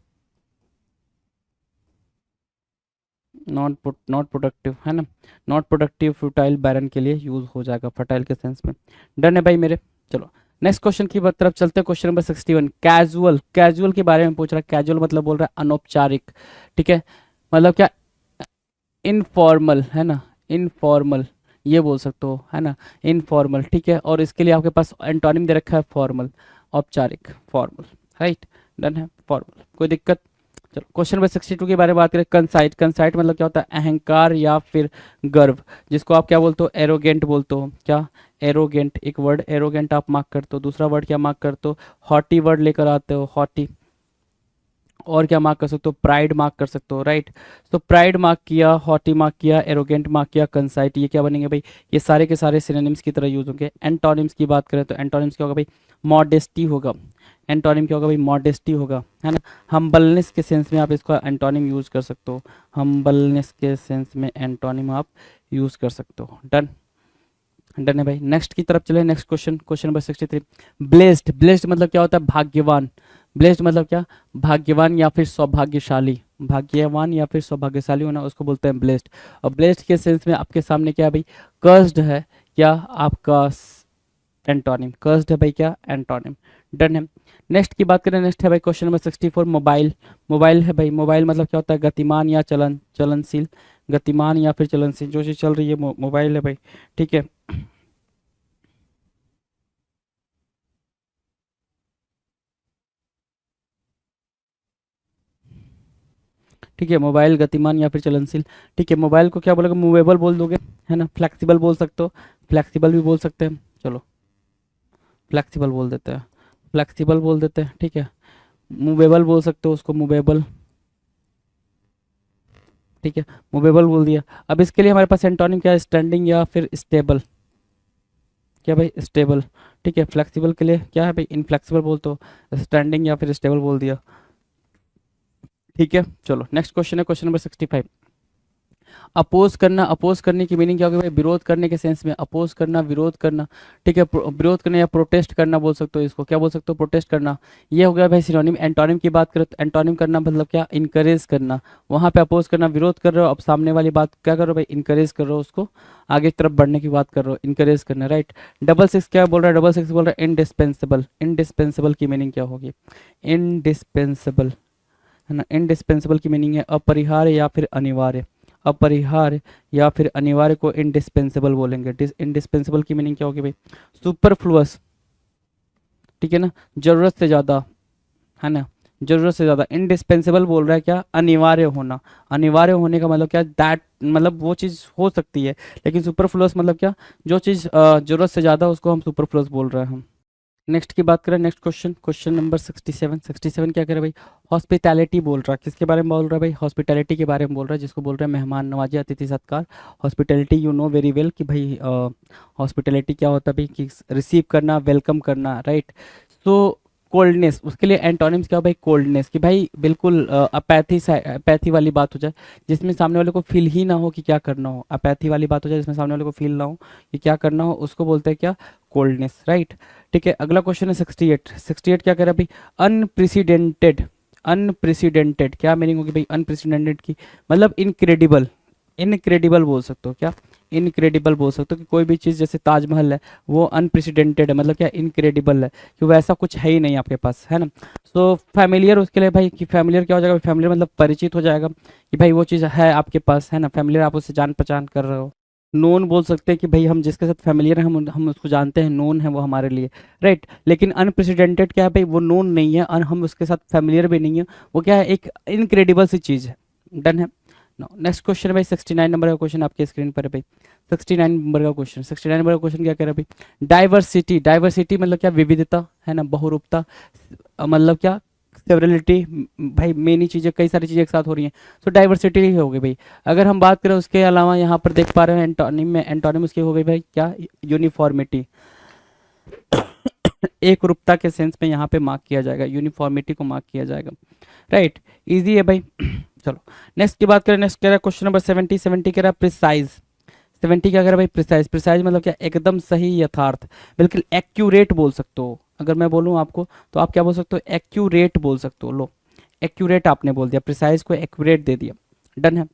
not productive, है ना, नॉट प्रोडक्टिव, फ्यूटाइल, बैरन के लिए यूज हो जाएगा फर्टाइल के सेंस में, डन है भाई मेरे। चलो, नेक्स्ट क्वेश्चन की तरफ चलते हैं। क्वेश्चन नंबर 61, कैजुअल, कैजुअल के बारे में पूछ रहा है, कैजुअल मतलब बोल रहा है अनौपचारिक, ठीक है, मतलब क्या, इनफॉर्मल, है ना, इनफॉर्मल, ये बोल सकते हो, है ना, इनफॉर्मल, ठीक है। और इसके लिए आपके पास एंटोनिम दे रखा है फॉर्मल, औपचारिक, फॉर्मल, राइट, डन है, फॉर्मल, कोई दिक्कत। चलो, क्वेश्चन नंबर 62 के बारे में बात करें, कंसाइट, कंसाइट मतलब क्या होता है, अहंकार या फिर गर्व, जिसको आप क्या बोलते हो, एरोगेंट बोलते हो, क्या, एरोगेंट, एक वर्ड एरोगेंट आप मार्क करते हो, दूसरा वर्ड क्या मार्क करते हो, हॉटी वर्ड लेकर आते हो, हॉटी, और क्या मार्क कर सकते हो, प्राइड मार्क कर सकते हो, राइट। तो प्राइड मार्क किया, हॉटी मार्क किया, एरोगेंट मार्क किया, कंसाइट, ये क्या बनेंगे भाई, ये सारे के सारे सिनोनिम्स की तरह यूज होंगे। एंटोनिम्स की बात करें तो एंटोनिम्स क्या होगा भाई, मॉडेस्टी होगा, एंटोनिम क्या होगा भाई, मॉडेस्टी होगा, है ना। हम्बलनेस के सेंस में आप इसका एंटोनिम यूज कर सकते हो, हम्बलनेस के सेंस में एंटोनिम आप यूज कर सकते हो। डन, डन है भाई। नेक्स्ट की तरफ चले, next question, question number 63। Blessed, blessed मतलब क्या होता है, भाग्यवान। ब्लेस्ड मतलब क्या, भाग्यवान या फिर सौभाग्यशाली, भाग्यवान या फिर सौभाग्यशाली होना, उसको बोलते हैं ब्लेस्ड। और ब्लेस्ड के सेंस में आपके सामने क्या है भाई, कर्स्ड है क्या आपका एंटोनिम, कर्स्ड है भाई क्या एंटोनिम। डन है। नेक्स्ट की बात करें, नेक्स्ट है भाई क्वेश्चन नंबर 64, मोबाइल। मोबाइल है भाई, मोबाइल मतलब क्या होता है, गतिमान या चलनशील, गतिमान या फिर चलनशील, जो चीज़ चल रही है मोबाइल है भाई, ठीक है। ठीक है, मोबाइल गतिमान या फिर चलनशील, ठीक है। मोबाइल को क्या बोलोगे, मूवेबल बोल दोगे, है ना। फ्लेक्सिबल बोल सकते हो, फ्लेक्सिबल भी बोल सकते हैं, चलो फ्लेक्सिबल बोल देते हैं, फ्लेक्सिबल बोल देते हैं, ठीक है। मूवेबल बोल सकते हो उसको, मूवेबल, ठीक है, मूवेबल बोल दिया। अब इसके लिए हमारे पास एंटोनिम क्या है, स्टैंडिंग या फिर स्टेबल, क्या भाई स्टेबल, ठीक है। फ्लेक्सिबल के लिए क्या है भाई, इनफ्लेक्सिबल बोल, तो स्टैंडिंग या फिर स्टेबल बोल दिया, ठीक है। चलो नेक्स्ट क्वेश्चन है क्वेश्चन नंबर 65। अपोज करना, अपोज करने की मीनिंग क्या होगी भाई, विरोध करने के सेंस में, अपोज करना, विरोध करना, ठीक है। विरोध करना या प्रोटेस्ट करना बोल सकते हो, इसको क्या बोल सकते हो, प्रोटेस्ट करना। ये हो गया भाई सिनोनिम। एंटोनिम की बात करें तो एंटोनिम करना मतलब क्या, इनकरेज करना। वहाँ पे अपोज करना, विरोध कर रहे हो, अब सामने वाली बात क्या कर रहे हो भाई, इनकरेज कर रहे हो उसको, आगे की तरफ बढ़ने की बात कर रहे हो, इनकरेज करना, राइट। डबल सिक्स क्या बोल रहा है, डबल सिक्स बोल रहा है इंडिस्पेंसिबल। इंडिस्पेंसिबल की मीनिंग क्या होगी, इंडिस्पेंसिबल, है ना। इंडिस्पेंसिबल की मीनिंग है अपरिहार्य या फिर अनिवार्य, अपरिहार्य या फिर अनिवार्य को इंडिस्पेंसिबल बोलेंगे। इंडिस्पेंसिबल की मीनिंग क्या होगी भाई, सुपरफ्लुअस, ठीक है ना, जरूरत से ज़्यादा, है ना, जरूरत से ज़्यादा। इंडिस्पेंसिबल बोल रहा है क्या, अनिवार्य होना, अनिवार्य होने का मतलब क्या, दैट मतलब वो चीज़ हो सकती है, लेकिन सुपरफ्लुअस मतलब क्या, जो चीज़ जरूरत से ज़्यादा उसको हम सुपरफ्लुअस बोल रहे हैं हम। नेक्स्ट की बात करें, नेक्स्ट क्वेश्चन, क्वेश्चन नंबर 67। 67 क्या करे भाई, हॉस्पिटैलिटी बोल रहा है, किसके बारे में बोल रहा है भाई, हॉस्पिटैलिटी के बारे में बोल रहा है, जिसको बोल रहे हैं मेहमान नवाजी, अतिथि सत्कार। Hospitality you know very well कि भाई हॉस्पिटैलिटी क्या होता है भाई, कि रिसीव करना, वेलकम करना, राइट। सो कोल्डनेस, उसके लिए एंटोनिम्स क्या हो भाई, कोल्डनेस, कि भाई बिल्कुल अपैथी, अपैथी वाली बात हो जाए, जिसमें सामने वाले को फील ही ना हो कि क्या करना हो, अपैथी वाली बात हो जाए जिसमें सामने वाले को फील ना हो कि क्या करना हो, उसको बोलते हैं क्या, कोल्डनेस, राइट। ठीक है, अगला क्वेश्चन है 68। 68 क्या कह रहा है भाई, अनप्रेसिडेंटेड। अनप्रेसिडेंटेड क्या मीनिंग होगी भाई, अनप्रेसिडेंटेड की मतलब इनक्रेडिबल, इनक्रेडिबल बोल सकते हो क्या, इनक्रेडिबल बोल सकते हो कि कोई भी चीज़ जैसे ताजमहल है वो अनप्रेसिडेंटेड है, मतलब क्या, इनक्रेडिबल है, कि वैसा कुछ है ही नहीं आपके पास, है ना। सो फैमिलियर उसके लिए भाई, कि फैमिलियर क्या हो जाएगा, फैमिलियर मतलब परिचित हो जाएगा, कि भाई वो चीज़ है आपके पास, है ना, फैमिलियर आप उससे जान पहचान कर रहे हो। नोन बोल सकते हैं कि भाई हम जिसके साथ फैमिलियर हैं हम उसको जानते हैं, नोन है वो हमारे लिए, राइट। लेकिन अनप्रेसिडेंटेड क्या है भाई, वो नोन नहीं है, हम उसके साथ फैमिलियर भी नहीं है, वो क्या है, एक इनक्रेडिबल सी चीज़ है। डन है। नेक्स्ट क्वेश्चन भाई 69 नंबर का क्वेश्चन आपके स्क्रीन पर है भाई, 69 नंबर का क्वेश्चन। 69 नंबर का क्वेश्चन क्या कह रहा है भाई, डाइवर्सिटी। डाइवर्सिटी मतलब क्या, विविधता, है ना, बहुरूपता, मतलब क्या, सेवरलिटी, भाई मेनी चीज़ें, कई सारी चीज़ें एक साथ हो रही हैं, तो डाइवर्सिटी ही हो गई भाई। अगर हम बात करें उसके अलावा यहाँ पर देख पा रहे हैं एंटोनिम में, एंटोनिम उसकी हो गई भाई क्या, यूनिफॉर्मिटी। एक रूपता के सेंस में यहाँ पे मार्क किया जाएगा, यूनिफॉर्मिटी को मार्क किया जाएगा, राइट। इजी है भाई। चलो नेक्स्ट की बात करें, नेक्स्ट कह रहा है क्वेश्चन नंबर 70। 70 कह रहा है प्रिसाइज। 70 क्या कह रहा है भाई, प्रिसाइज। प्रिसाइज मतलब क्या, एकदम सही, यथार्थ, बिल्कुल एक्यूरेट बोल सकते हो। अगर मैं बोलूँ आपको तो आप क्या बोल सकते हो, एक्यूरेट बोल सकते हो। लो एक्यूरेट आपने बोल दिया, प्रिसाइज को एक्यूरेट दे दिया, डन है।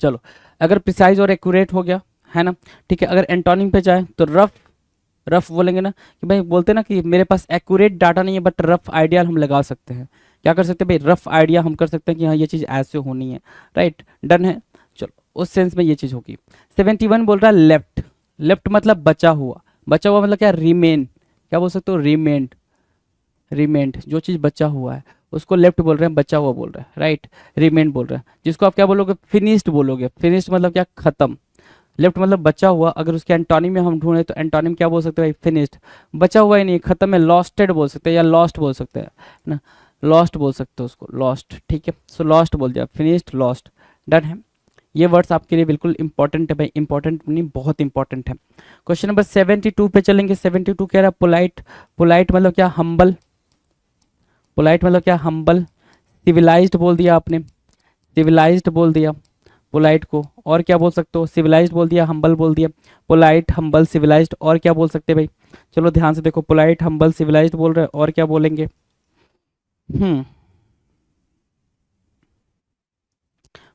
चलो अगर प्रिसाइज और एक्यूरेट हो गया, है ना, ठीक है। अगर एंटोनिम पे जाए तो रफ, रफ बोलेंगे ना, कि भाई बोलते हैं ना कि मेरे पास एक्यूरेट डाटा नहीं है बट रफ आइडिया हम लगा सकते हैं, क्या कर सकते हैं भाई, रफ आइडिया हम कर सकते हैं कि हाँ ये चीज़ ऐसे होनी है, राइट, डन है। चलो उस सेंस में ये चीज़ होगी। 71 बोल रहा है लेफ्ट। लेफ्ट मतलब बचा हुआ, बचा हुआ मतलब क्या, रिमेन, क्या बोल सकते हो, रिमेंड, रिमेंड, जो चीज़ बचा हुआ है उसको लेफ्ट बोल रहे हैं, बचा हुआ बोल रहे हैं, राइट। रिमेंड बोल रहे हैं, जिसको आप क्या बोलोगे, फिनिश्ड बोलोगे। फिनिश्ड मतलब क्या, खत्म। लेफ्ट मतलब बचा हुआ, अगर उसके एंटोनिम में हम ढूंढे तो एंटोनिम क्या बोल सकते हैं भाई, फिनिश्ड। बचा हुआ ही नहीं, खत्म है, लॉस्टेड बोल सकते हैं या लॉस्ट बोल सकते हैं ना, लॉस्ट बोल सकते हो उसको, लॉस्ट, ठीक है। सो लॉस्ट बोल दिया, फिनिश्ड, लॉस्ट, डन है। ये वर्ड्स आपके लिए बिल्कुल इंपॉर्टेंट है भाई, इंपॉर्टेंट नहीं, बहुत इंपॉर्टेंट है। क्वेश्चन नंबर 72 पे चलेंगे। 72 कह रहा है पोलाइट। पोलाइट मतलब क्या, हम्बल, पोलाइट मतलब क्या, हम्बल। सिविलाइज्ड बोल दिया आपने, सिविलाइज्ड बोल दिया पोलाइट को, और क्या बोल सकते हो, सिविलाइज्ड बोल दिया, हम्बल बोल दिया, पोलाइट, हम्बल, सिविलाइज्ड, और क्या बोल सकते हैं भाई, चलो ध्यान से देखो, पोलाइट, हम्बल, सिविलाइज्ड बोल रहे हैं, और क्या बोलेंगे।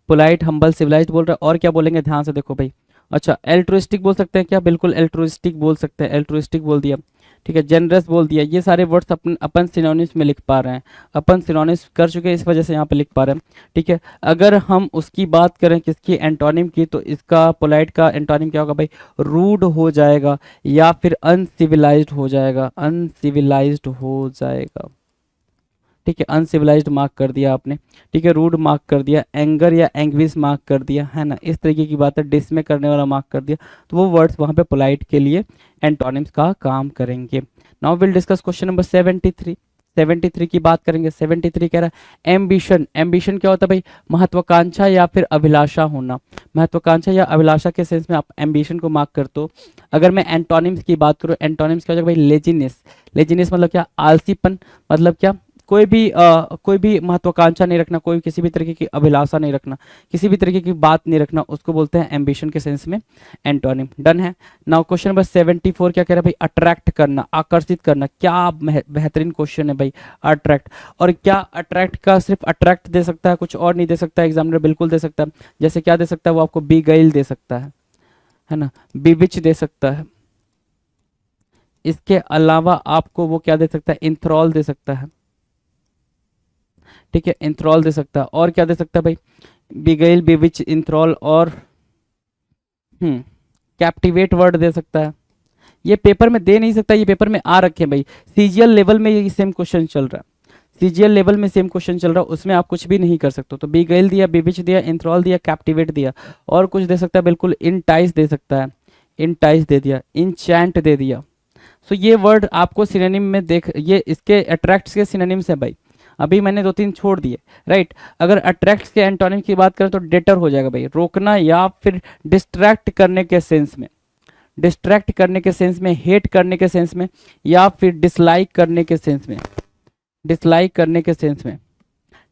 पोलाइट, हम्बल, सिविलाइज्ड बोल रहे हैं, और क्या बोलेंगे, ध्यान से देखो भाई। अच्छा, एल्ट्रुइस्टिक बोल सकते हैं क्या, बिल्कुल एल्ट्रुइस्टिक बोल सकते हैं, एल्ट्रुइस्टिक बोल दिया, ठीक है, जनरस बोल दिया। ये सारे वर्ड्स अपन सिनोनिम्स में लिख पा रहे हैं, अपन सिनोनिम्स कर चुके हैं, इस वजह से यहाँ पे लिख पा रहे हैं, ठीक है। अगर हम उसकी बात करें किसकी, एंटोनिम की, तो इसका पोलाइट का एंटोनिम क्या होगा भाई, रूड हो जाएगा, या फिर अनसिविलाइज्ड हो जाएगा, अनसिविलाइज्ड हो जाएगा, ठीक है। अनसिविलाइज्ड मार्क कर दिया आपने, ठीक है, रूड मार्क कर दिया, एंगर या एंग्विश मार्क कर दिया, है ना, इस तरीके की बात है, डिसमे करने वाला मार्क कर दिया, तो वो वर्ड्स वहाँ पे पोलाइट के लिए एंटोनिम्स का काम करेंगे। Now will discuss question number 73। 73 की बात करेंगे। 73 कह रहा है एम्बिशन। एम्बिशन क्या होता है भाई, महत्वाकांक्षा या फिर अभिलाषा होना। महत्वाकांक्षा या अभिलाषा के सेंस में आप एम्बिशन को मार्क करते हो। अगर मैं एंटोनिम्स की बात करूँ, एंटोनिम्स क्या हो जाएगा भाई, लेजीनेस। लेजीनेस मतलब क्या, आलसीपन, मतलब क्या, कोई भी महत्वाकांक्षा नहीं रखना, कोई किसी भी तरीके की अभिलाषा नहीं रखना, किसी भी तरीके की बात नहीं रखना, उसको बोलते हैं एम्बिशन के सेंस में एंटोनिम। डन है। नाउ क्वेश्चन नंबर 74 क्या कह रहा है भाई, अट्रैक्ट करना, आकर्षित करना। क्या बेहतरीन क्वेश्चन है भाई, अट्रैक्ट। और क्या अट्रैक्ट का सिर्फ अट्रैक्ट दे सकता है, कुछ और नहीं दे सकता, एग्जामिनर बिल्कुल दे सकता है। जैसे क्या दे सकता है वो आपको, बीगेल दे सकता है ना, बीविच दे सकता है। इसके अलावा आपको वो क्या दे सकता है, इंथ्रॉल दे सकता है, ठीक है, इंथ्रॉल दे सकता है। और क्या दे सकता है भाई, बिगेल, बिविच, इंथ्रॉल, और कैप्टिवेट वर्ड दे सकता है। ये पेपर में दे नहीं सकता, ये पेपर में आ रखे हैं भाई, सीजीएल लेवल में ये सेम क्वेश्चन चल रहा है, सीजीएल लेवल में सेम क्वेश्चन चल रहा है, उसमें आप कुछ भी नहीं कर सकते। तो बिगेल दिया, बिविच दिया, इंथ्रॉल दिया, कैप्टिवेट दिया, और कुछ दे सकता है, बिल्कुल इंटाइस दे सकता है, इंटाइस दे दिया, इंचैंट दे दिया। सो ये वर्ड आपको सिनोनिम में देख, ये इसके अट्रैक्ट्स के सिनोनिम्स है भाई। अभी मैंने 2-3 छोड़ दिए, राइट। अगर अट्रैक्ट के एंटोनिम की बात करें तो डेटर हो जाएगा भाई, रोकना या फिर डिस्ट्रैक्ट करने के सेंस में, डिस्ट्रैक्ट करने के सेंस में, हेट करने के सेंस में, या फिर डिसलाइक करने के सेंस में, डिसलाइक करने के सेंस में।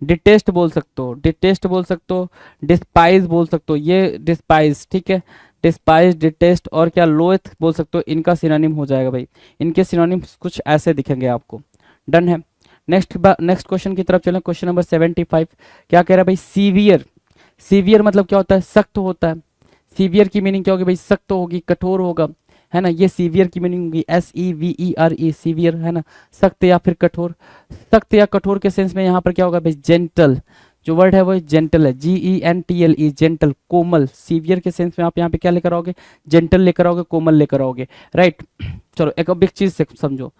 डिटेस्ट बोल सकते हो, डिटेस्ट बोल सकते हो, डिस्पाइज बोल सकते हो, ये डिस्पाइज, ठीक है, डिस्पाइज, डिटेस्ट, और क्या लोथ बोल सकते हो, इनका सिनोनिम हो जाएगा भाई। इनके सिनोनिम्स कुछ ऐसे दिखेंगे आपको। डन है। नेक्स्ट क्वेश्चन की तरफ चलें। क्वेश्चन नंबर 75 क्या कह रहा है भाई, सीवियर। सीवियर मतलब क्या होता है, सख्त होता है। सीवियर की मीनिंग क्या होगी भाई, सख्त होगी, कठोर होगा, है ना, ये सीवियर की मीनिंग होगी, SEVERE, सीवियर, है ना, सख्त या फिर कठोर। सख्त या कठोर के सेंस में यहाँ पर क्या होगा भाई, जेंटल। जो वर्ड है वो जेंटल है, GENTLE, जेंटल, कोमल। सीवियर के सेंस में आप यहाँ पे क्या लेकर आओगे, जेंटल लेकर आओगे, कोमल लेकर आओगे, राइट। चलो एक अब एक चीज से समझो,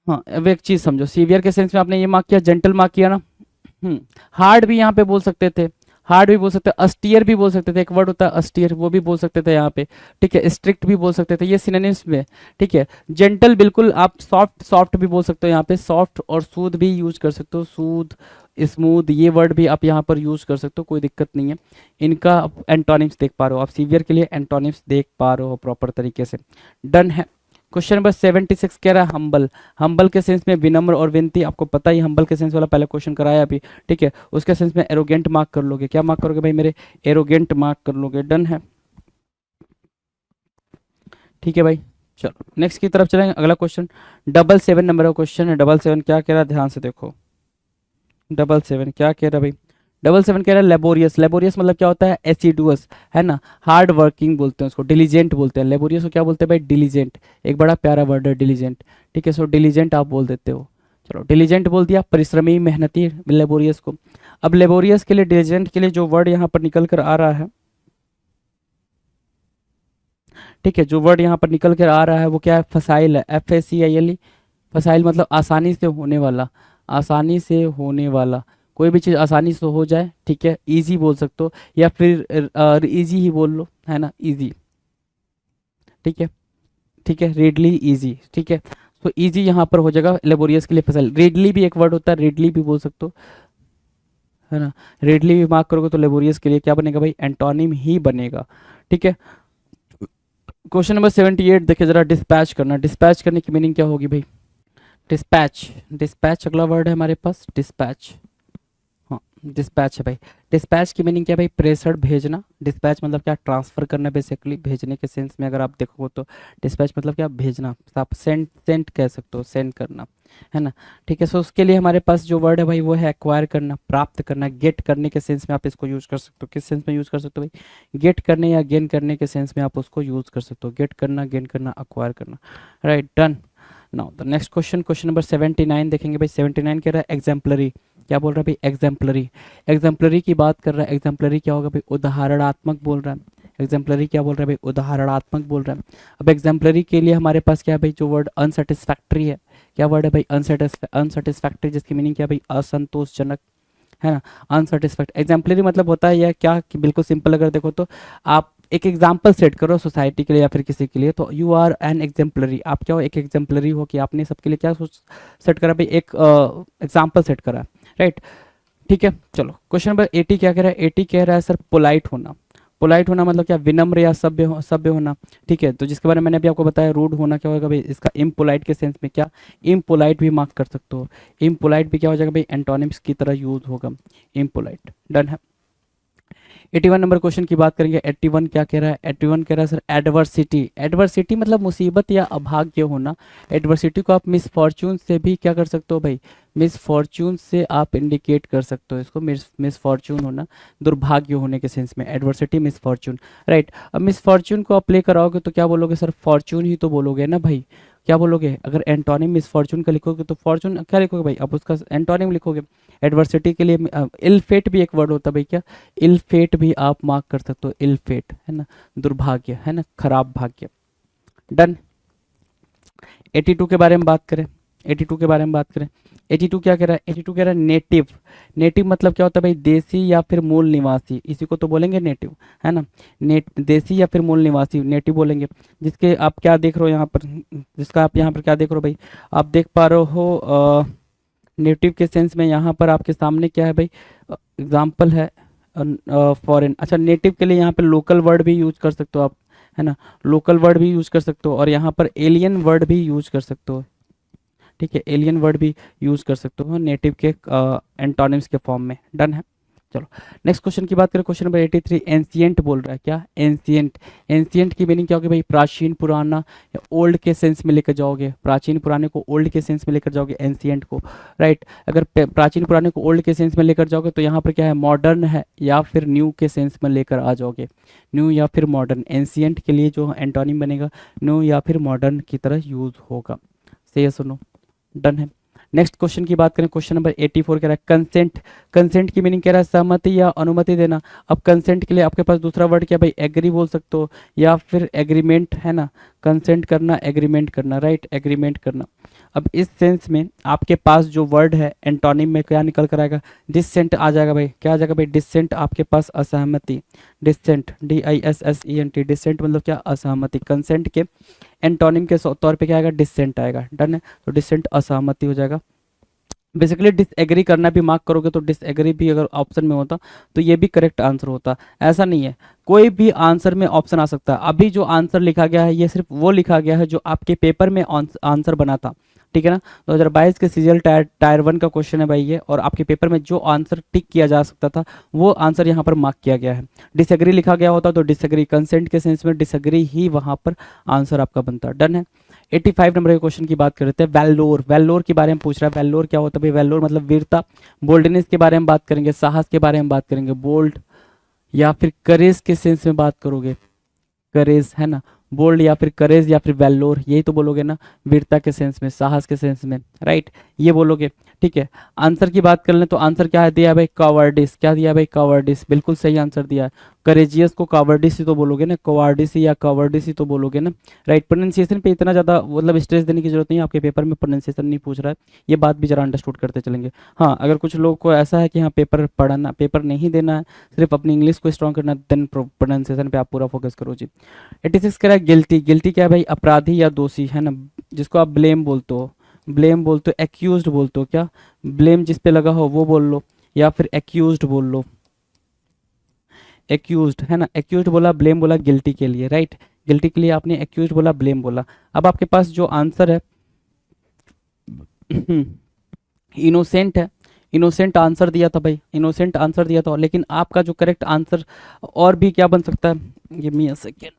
हाँ अब एक चीज समझो, सीवियर के सेंस में आपने ये मार्क किया, जेंटल मार्क किया ना। हार्ड भी यहाँ पे बोल सकते थे, हार्ड भी बोल सकते हैं, अस्टियर भी बोल सकते थे, एक वर्ड होता है अस्टियर, वो भी बोल सकते थे यहाँ पे, ठीक है। स्ट्रिक्ट भी बोल सकते थे, ये सिनोनिम्स में, ठीक है। जेंटल बिल्कुल आप सॉफ्ट, सॉफ्ट भी बोल सकते हो यहाँ पे, सॉफ्ट, और सूद भी यूज कर सकते हो, सूद, स्मूथ, ये वर्ड भी आप यहाँ पर यूज कर सकते हो, कोई दिक्कत नहीं है। इनका एंटोनिम्स देख पा रहे हो आप, सीवियर के लिए एंटोनिम्स देख पा रहे हो प्रॉपर तरीके से। डन है। क्वेश्चन नंबर 76 कह रहा है हम्बल। हम्बल के सेंस में विनम्र और विनती, आपको पता ही हम्बल के सेंस वाला पहले क्वेश्चन कराया अभी, ठीक है। उसके सेंस में एरोगेंट मार्क कर लोगे, क्या मार्क करोगे भाई मेरे, एरोगेंट मार्क कर लोगे। डन है, ठीक है भाई। चलो नेक्स्ट की तरफ चलेंगे। अगला क्वेश्चन 77 नंबर का क्वेश्चन है। 77 क्या कह रहा है, ध्यान से देखो। 77 क्या कह रहा है भाई, 77 कह रहा है लेबोरियस। लेबोरियस मतलब क्या होता है, एसिडुअस, है ना, हार्ड वर्किंग बोलते हैं उसको, डिलीजेंट बोलते हैं। लेबोरियस को क्या बोलते हैं भाई, डिलीजेंट। एक बड़ा प्यारा वर्ड है डिलीजेंट, ठीक है। सो डिलीजेंट आप बोल देते हो, चलो डिलीजेंट बोल दिया, परिश्रमी, मेहनती, लेबोरियस को। अब लेबोरियस के लिए, डिलीजेंट के लिए जो वर्ड यहाँ पर निकल कर आ रहा है, ठीक है, जो वर्ड यहाँ पर निकल कर आ रहा है वो क्या है, फसाइल है, FACILE। फसाइल मतलब आसानी से होने वाला, आसानी से होने वाला, कोई भी चीज़ आसानी से हो जाए, ठीक है। इजी बोल सकते हो, या फिर इजी ही बोल लो, है ना, इजी, ठीक है, ठीक है, रेडली, इजी, ठीक है। तो इजी यहाँ पर हो जाएगा लेबोरियस के लिए फसाइल। रेडली भी एक वर्ड होता है, रेडली भी बोल सकते हो, है ना। रेडली भी मार्क करोगे तो लेबोरियस के लिए क्या बनेगा भाई, एंटोनिम ही बनेगा, ठीक है। क्वेश्चन नंबर 78 देखिए जरा, डिस्पैच करना। डिस्पैच करने की मीनिंग क्या होगी भाई, डिस्पैच, डिस्पैच अगला वर्ड है हमारे पास, डिस्पैच। हाँ, डिस्पैच है भाई। डिस्पैच की मीनिंग क्या है भाई? प्रेषण, भेजना। डिस्पैच मतलब क्या? ट्रांसफर करना, बेसिकली भेजने के सेंस में अगर आप देखोगे तो डिस्पैच मतलब क्या? भेजना। आप सेंड, सेंड कह सकते हो, सेंड करना, है ना। ठीक है, सो उसके लिए हमारे पास जो वर्ड है भाई वो है एक्वायर करना, प्राप्त करना, गेट करने के सेंस में आप इसको यूज कर सकते हो। किस सेंस में यूज कर सकते हो भाई? गेट करने या गेन करने के सेंस में आप उसको यूज कर सकते हो। गेट करना, गेन करना, एक्वायर करना। Right, done. Now the next question, question number 79 देखेंगे भाई। 79 कह रहा है एग्जाम्पलरी। क्या बोल रहा है भाई? एग्जाम्पलरी। एग्जाम्पलरी की बात कर रहा है। एग्जाम्पलरी क्या होगा भाई? उदाहरणात्मक बोल रहा है। एग्जाम्पलरी क्या बोल रहा है भाई? उदाहरणात्मक बोल रहा है। अब एग्जाम्पलरी के लिए हमारे पास क्या है भाई? जो वर्ड अनसेटिस्फैक्ट्री है। क्या वर्ड है भाई? अनसेटिस्फैक्ट्री, जिसकी मीनिंग क्या है भाई? असंतोषजनक, है ना। अनसेटिस्फैक्ट। एग्जाम्पलरी मतलब होता है यह क्या कि बिल्कुल सिंपल अगर देखो तो आप एक एग्जाम्पल सेट करो सोसाइटी के लिए या फिर किसी के लिए, तो यू आर एन एग्जाम्पलरी। आप क्या हो? एक एग्जाम्पलरी हो कि आपने सबके लिए क्या सेट करा भाई? एक एग्जाम्पल सेट करा, राइट। ठीक है, चलो क्वेश्चन नंबर 80 क्या कह रहा है? 80 कह रहा है सर पोलाइट होना। पोलाइट होना मतलब क्या? विनम्र या सभ्य सभ्य होना। ठीक है, तो जिसके बारे में मैंने अभी आपको बताया, रूड होना क्या होगा भाई? इसका इम्पोलाइट के सेंस में क्या? इम्पोलाइट भी मार्क कर सकते हो। इम्पोलाइट भी क्या हो जाएगा भाई? एंटोनिम्स की तरह यूज होगा, इम्पोलाइट। डन है। 81 नंबर क्वेश्चन की बात करेंगे। 81 क्या कह रहा है? 81 कह रहा है सर एडवर्सिटी। एडवर्सिटी मतलब मुसीबत या अभाग्य होना। एडवर्सिटी को आप मिसफॉर्चून से भी क्या कर सकते हो भाई? मिसफॉर्चून से आप इंडिकेट कर सकते हो इसको। मिसफॉर्चून होना, दुर्भाग्य होने के सेंस में एडवर्सिटी, मिसफॉर्चून, राइट। अब मिसफॉर्चून को आप लेकर आओगे तो क्या बोलोगे सर? फॉर्चून ही तो बोलोगे ना भाई। क्या बोलोगे? अगर एंटोनिम मिसफॉर्चून का लिखोगे तो फॉर्चून क्या लिखोगे भाई? अब उसका एंटोनिम लिखोगे। एडवर्सिटी के लिए इल फेट भी एक वर्ड होता है भाई। क्या? इल फेट भी आप मार्क कर सकते हो। इल फेट है ना, दुर्भाग्य, है ना, खराब भाग्य। डन। 82 के बारे में बात करें। 82 के बारे में बात करें। 82 क्या कह रहा है? 82 कह रहा है नेटिव। नेटिव मतलब क्या होता है भाई? देसी या फिर मूल निवासी, इसी को तो बोलेंगे नेटिव, है ना। देसी या फिर मूल निवासी, नेटिव बोलेंगे। जिसके आप क्या देख रहे हो यहाँ पर? जिसका आप यहाँ पर क्या देख रहे हो भाई? आप देख पा रहे हो नेटिव के सेंस में यहाँ पर आपके सामने क्या है भाई? एग्जाम्पल है फॉरेन। अच्छा, नेटिव के लिए यहाँ पे लोकल वर्ड भी यूज कर सकते हो आप, है ना। लोकल वर्ड भी यूज कर सकते हो और यहाँ पर एलियन वर्ड भी यूज कर सकते हो। ठीक है, एलियन वर्ड भी यूज कर सकते हो नेटिव के एंटोनिम्स के फॉर्म में। डन है। चलो नेक्स्ट क्वेश्चन की बात करें। क्वेश्चन नंबर 83 एंशियंट बोल रहा है। क्या? एंशियंट। एंशियंट की मीनिंग क्या होगी भाई? प्राचीन, पुराना या ओल्ड के सेंस में लेकर जाओगे। प्राचीन पुराने को ओल्ड के सेंस में लेकर जाओगे एंशियंट को, राइट। अगर प्राचीन पुराने को ओल्ड के सेंस में लेकर जाओगे तो यहाँ पर क्या है? मॉडर्न है या फिर न्यू के सेंस में लेकर आ जाओगे। न्यू या फिर मॉडर्न। एंशियंट के लिए जो एंटोनिम बनेगा न्यू या फिर मॉडर्न की तरह यूज होगा। सही है, सुनो। डन है। नेक्स्ट क्वेश्चन की बात करें। क्वेश्चन नंबर 84 कह रहा है कंसेंट। कंसेंट की मीनिंग कह रहा है सहमति या अनुमति देना। अब कंसेंट के लिए आपके पास दूसरा वर्ड क्या भाई? एग्री बोल सकते हो या फिर एग्रीमेंट, है ना। कंसेंट करना, एग्रीमेंट करना, राइट, एग्रीमेंट करना। अब इस सेंस में आपके पास जो वर्ड है एंटोनिम में क्या निकल कर आएगा? डिसेंट आ जाएगा भाई। क्या आ जाएगा भाई? डिसेंट आपके पास असहमति। डिसेंट, DISSENT, डिसेंट मतलब क्या? असहमति। कंसेंट के एंटोनिम के तौर पे क्या आएगा? डिसेंट आएगा। डन है, तो डिसेंट असहमति हो जाएगा। बेसिकली डिसएग्री करना भी मार्क करोगे तो डिसएग्री भी अगर ऑप्शन में होता तो ये भी करेक्ट आंसर होता। ऐसा नहीं है, कोई भी आंसर में ऑप्शन आ सकता है। अभी जो आंसर लिखा गया है ये सिर्फ वो लिखा गया है जो आपके पेपर में आंसर बना था, ठीक है ना। 2022 के सीजीएल टायर 1 का क्वेश्चन है भाई ये, और आपके पेपर में जो आंसर टिक किया जा सकता था वो आंसर यहाँ पर मार्क किया गया है। डिसएग्री लिखा गया होता तो डिसएग्री, कंसेंट के सेंस में डिसएग्री ही वहाँ पर आंसर आपका बनता। डन है। 85 नंबर के क्वेश्चन की बात करते हैं। वेल्लोर। वेल्लोर के बारे में पूछ रहा है। वेल्लोर क्या होता है भाई? वेल्लोर मतलब वीरता। बोल्डनेस के बारे में बात करेंगे, साहस के बारे में बात करेंगे। बोल्ड या फिर करेज के सेंस में बात करोगे, करेज, है ना। बोल्ड या फिर करेज या फिर वेल्लोर, यही तो बोलोगे ना, वीरता के सेंस में, साहस के सेंस में, राइट, ये बोलोगे। ठीक है, आंसर की बात कर लें तो आंसर क्या है दिया है भाई? कावर्डिस। क्या दिया है भाई? कावर्डिस, बिल्कुल सही आंसर दिया है। करेजियस को कावर्डिस ही तो बोलोगे ना, कवार्डिस या कावर्डिस ही तो बोलोगे ना, राइट। प्रोनाउंसिएशन पे इतना ज़्यादा मतलब स्ट्रेस देने की जरूरत नहीं है, आपके पेपर में प्रोनाउंसिएशन नहीं पूछ रहा है, ये बात भी जरा अंडरस्टूड करते चलेंगे। हाँ, अगर कुछ लोगों को ऐसा है कि हाँ पेपर पढ़ना, पेपर नहीं देना है, सिर्फ अपनी इंग्लिश को स्ट्रॉन्ग करना, देन प्रोनाउंसिएशन पे आप पूरा फोकस करो जी। 86 कह रहा है गिल्टी। गिल्टी क्या है भाई? अपराधी या दोषी, है ना, जिसको आप ब्लेम बोलते हो, ब्लेम बोलते हो, एक्यूज्ड बोलते हो। क्या? ब्लेम जिस पे लगा हो वो बोल लो, या फिर एक्यूज्ड बोल लो, एक्यूज्ड, है ना। एक्यूज्ड बोला, ब्लेम बोला गिल्टी के लिए, राइट। गिल्टी के लिए आपने एक्यूज्ड बोला, ब्लेम बोला। अब आपके पास जो आंसर है इनोसेंट है, इनोसेंट आंसर दिया था भाई, इनोसेंट आंसर दिया था, लेकिन आपका जो करेक्ट आंसर और भी क्या बन सकता है, गिव मी अ सेकेंड,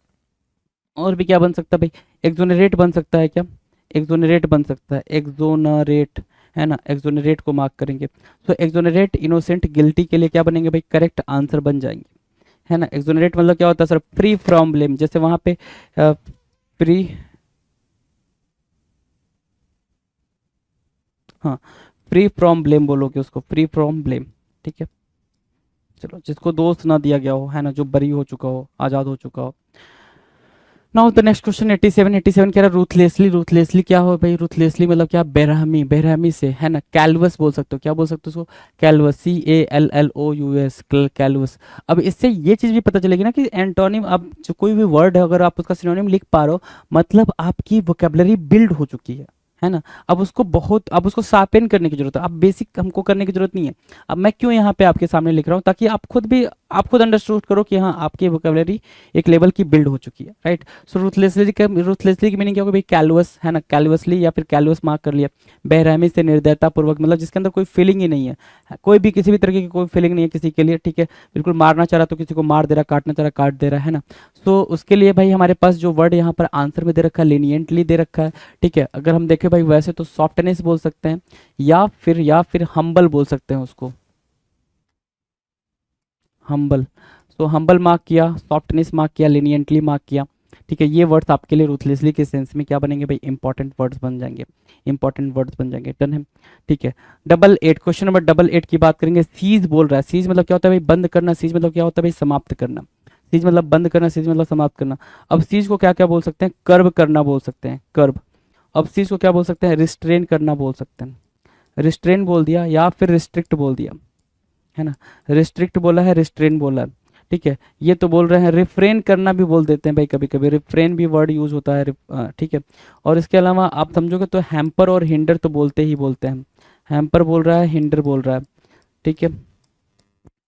और भी क्या बन सकता है भाई, एक्सोनरेट बन सकता है क्या, एक्सोनरेट बन सकता है, एक्सोनरेट, है ना, एक्सोनरेट को मार्क करेंगे। तो एक्सोनरेट, इनोसेंट, गिल्टी के लिए क्या बनेंगे भाई, करेक्ट आंसर बन जाएंगे, है ना। एक्सोनरेट मतलब क्या होता है सर, फ्री फ्रॉम ब्लेम, जैसे वहां पे फ्री, हाँ, फ्री फ्रॉम ब्लेम बोलोगे उसको, फ्री फ्रॉम ब्लेम, ठीक है। चलो, जिसको दोष ना दिया गया हो, है ना, जो बरी हो चुका हो, आजाद हो चुका हो। नाउ द नेक्स्ट क्वेश्चन 87, 87 कह रहा है रूथलेसली, रूथलेसली क्या हो भाई, रूथलेसली मतलब क्या, बेरहमी, बेरहमी से, है ना, कैलवस बोल सकते हो, क्या बोल सकते हो उसको, कैलवस, CALLOUS, कैलवस। अब इससे ये चीज भी पता चलेगी ना कि एंटोनिम, अब जो कोई भी वर्ड है अगर आप उसका सिनोनिम लिख पा रहे हो, मतलब आपकी वोकेबलरी बिल्ड हो चुकी है ना। अब उसको बहुत, अब उसको शार्पेन करने की जरूरत है, अब बेसिक हमको करने की जरूरत नहीं है। अब मैं क्यों यहाँ पे आपके सामने लिख रहा हूँ, ताकि आप खुद भी, आप खुद अंडरस्टूड करो कि हाँ, आपकी वोकेबलरी एक लेवल की बिल्ड हो चुकी है, राइट। सो रूथलेसली का, रूथलेसली की मीनिंग क्या होगा भाई, कैलवस, है ना, कैलवसली या फिर कैलवस मार्क कर लिया, बेरहमी से, निर्दयता पूर्वक, मतलब जिसके अंदर कोई फीलिंग ही नहीं है, कोई भी किसी भी तरीके की कोई फीलिंग नहीं है किसी के लिए, ठीक है, बिल्कुल मारना चाह रहा तो किसी को मार दे रहा, काटना चाह रहा काट दे रहा है ना। सो उसके लिए भाई हमारे पास जो वर्ड यहाँ पर आंसर में दे रखा है, लीनियंटली दे रखा है, ठीक है। अगर हम देखें भाई वैसे तो सॉफ्टनेस बोल सकते हैं, या फिर हम्बल बोल सकते हैं उसको, हम्बल। सो हम्बल मार्क किया, सॉफ्टनेस मार्क किया, लीनियंटली मार्क किया, ठीक है। ये वर्ड्स आपके लिए रूथलेसली के सेंस में क्या बनेंगे भाई, इंपॉर्टेंट वर्ड्स बन जाएंगे, इंपॉर्टेंट वर्ड्स बन जाएंगे, डन है, ठीक है। 88, क्वेश्चन नंबर 88 की बात करेंगे। सीज बोल रहा है, सीज मतलब क्या होता है भाई, बंद करना, सीज मतलब क्या होता है भाई, समाप्त करना, सीज मतलब बंद करना, सीज मतलब समाप्त करना। अब सीज को क्या क्या बोल सकते हैं, कर्ब करना बोल सकते हैं, कर्ब। अब सीज को क्या बोल सकते हैं, रिस्ट्रेन करना बोल सकते हैं, रिस्ट्रेन बोल दिया, या फिर रिस्ट्रिक्ट बोल दिया, है ना, रिस्ट्रिक्ट बोला है, रिस्ट्रेन बोला है, ठीक है। ये तो बोल रहे हैं, रिफ्रेन करना भी बोल देते हैं भाई, कभी कभी रिफ्रेन भी वर्ड यूज होता है, ठीक है। और इसके अलावा आप समझोगे तो हैम्पर और हिंडर तो बोलते ही बोलते हैं, हैम्पर बोल रहा है, हिंडर बोल रहा है, ठीक है।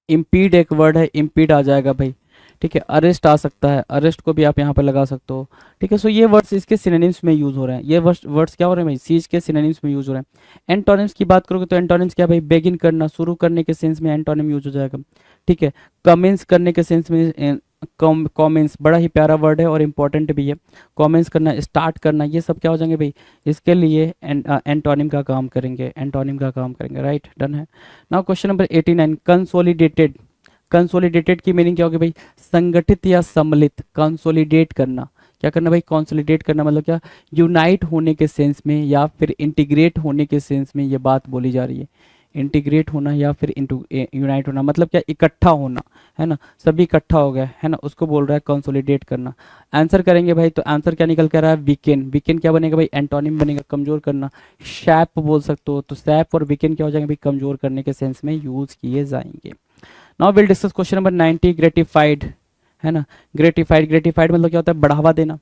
इम्पीड एक वर्ड है, इम्पीड आ जाएगा भाई, ठीक है। अरेस्ट आ सकता है, अरेस्ट को भी आप यहाँ पे लगा सकते हो, ठीक है। सो ये वर्ड्स इसके सिनोनिम्स में यूज हो रहे हैं, ये वर्ड्स क्या हो रहे हैं भाई, सीज के सिनोनिम्स में यूज हो रहे हैं। एंटोनिम्स की बात करोगे तो एंटोनिम्स क्या भाई, बेगिन करना, शुरू करने के सेंस में एंटोनिम यूज हो जाएगा, ठीक है। कमेंस करने के सेंस में, कॉमेंस बड़ा ही प्यारा वर्ड है और इंपॉर्टेंट भी है, कॉमेंस करना, स्टार्ट करना, ये सब क्या हो जाएंगे भाई, इसके लिए एंटोनिम का काम करेंगे, एंटोनिम का काम करेंगे, राइट, डन है। Now question number 89, consolidated, consolidated की मीनिंग क्या होगी भाई, संगठित या सम्मिलित, कंसोलिडेट करना, क्या करना भाई, कंसोलिडेट करना मतलब क्या, यूनाइट होने के सेंस में या फिर इंटीग्रेट होने के सेंस में ये बात बोली जा रही है, इंटीग्रेट होना या फिर यूनाइट होना, मतलब क्या, इकट्ठा होना, है ना, सभी इकट्ठा हो गया, है ना, उसको बोल रहा है कंसोलिडेट करना। आंसर करेंगे भाई तो आंसर क्या निकल कर रहा है, वीकेन, वीकेन क्या बनेगा भाई, एंटोनिम बनेगा, कमजोर करना। शैप बोल सकते हो, तो सैप और वीकेन क्या हो जाएंगे भाई, कमजोर करने के सेंस में यूज किए जाएंगे। Now will discuss question number 90, gratified, है ना, ग्रेटिफाइड, ग्रेटिफाइड मतलब क्या होता है, बढ़ावा देना,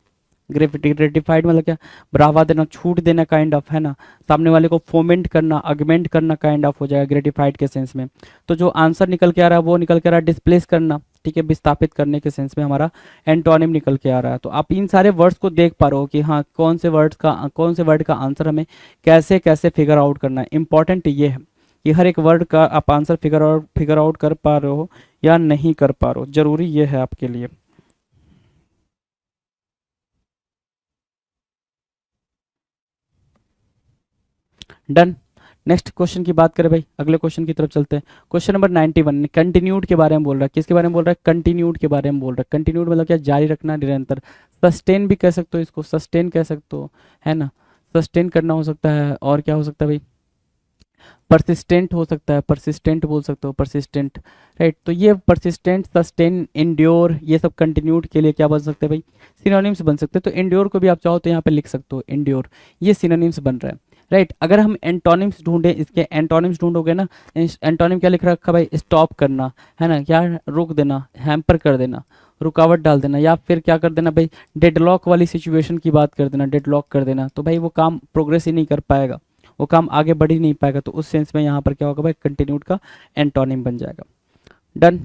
ग्रेटिफाइड मतलब क्या, बढ़ावा देना, छूट देना काइंड ऑफ, है ना, सामने वाले को फोमेंट करना, अगमेंट करना काइंड ऑफ हो जाएगा ग्रेटिफाइड के सेंस में। तो जो आंसर निकल के आ रहा है वो निकल के आ रहा है डिस्प्लेस करना, ठीक है, विस्थापित करने के सेंस में हमारा एंटोनिम निकल के आ रहा है। तो आप इन सारे वर्ड्स को देख पा रहे हो कि हाँ, कौन से वर्ड का आंसर हमें कैसे कैसे फिगर आउट करना है। इंपॉर्टेंट ये है कि हर एक वर्ड का आप आंसर फिगर आउट कर पा रहे हो या नहीं कर पा रहे हो, जरूरी ये है आपके लिए। डन। नेक्स्ट क्वेश्चन की बात करें भाई, अगले क्वेश्चन की तरफ चलते हैं। क्वेश्चन नंबर 91, कंटिन्यूड के बारे में बोल रहा है, किसके बारे में बोल रहा है, कंटिन्यूड के बारे में बोल रहा है। कंटिन्यूड मतलब क्या, जारी रखना, निरंतर, सस्टेन भी कह सकते हो इसको, सस्टेन कह सकते हो, है ना, सस्टेन करना हो सकता है, और क्या हो सकता है भाई, परसिस्टेंट हो सकता है, परसिस्टेंट बोल सकते हो, परसिस्टेंट, राइट। तो ये परसिस्टेंट, सस्टेन, इंड्योर, ये सब कंटिन्यूड के लिए क्या बन सकते हैं भाई, सिनोनिम्स बन सकते हैं। तो इंड्योर को भी आप चाहो तो यहाँ पे लिख सकते हो, इंड्योर, ये सिनोनिम्स बन रहा है, राइट। अगर हम एंटोनिम्स ढूंढे, इसके एंटोनिम्स ढूंढोगे ना, एंटोनिम क्या लिख रखा भाई, स्टॉप करना, है ना, क्या, रोक देना, हैम्पर कर देना, रुकावट डाल देना, या फिर क्या कर देना भाई, डेडलॉक वाली सिचुएशन की बात कर देना, डेडलॉक कर देना, तो भाई वो काम प्रोग्रेस ही नहीं कर पाएगा, वो काम आगे बढ़ ही नहीं पाएगा। तो उस सेंस में यहाँ पर क्या होगा भाई, कंटिन्यूड का एंटोनिम बन जाएगा। डन।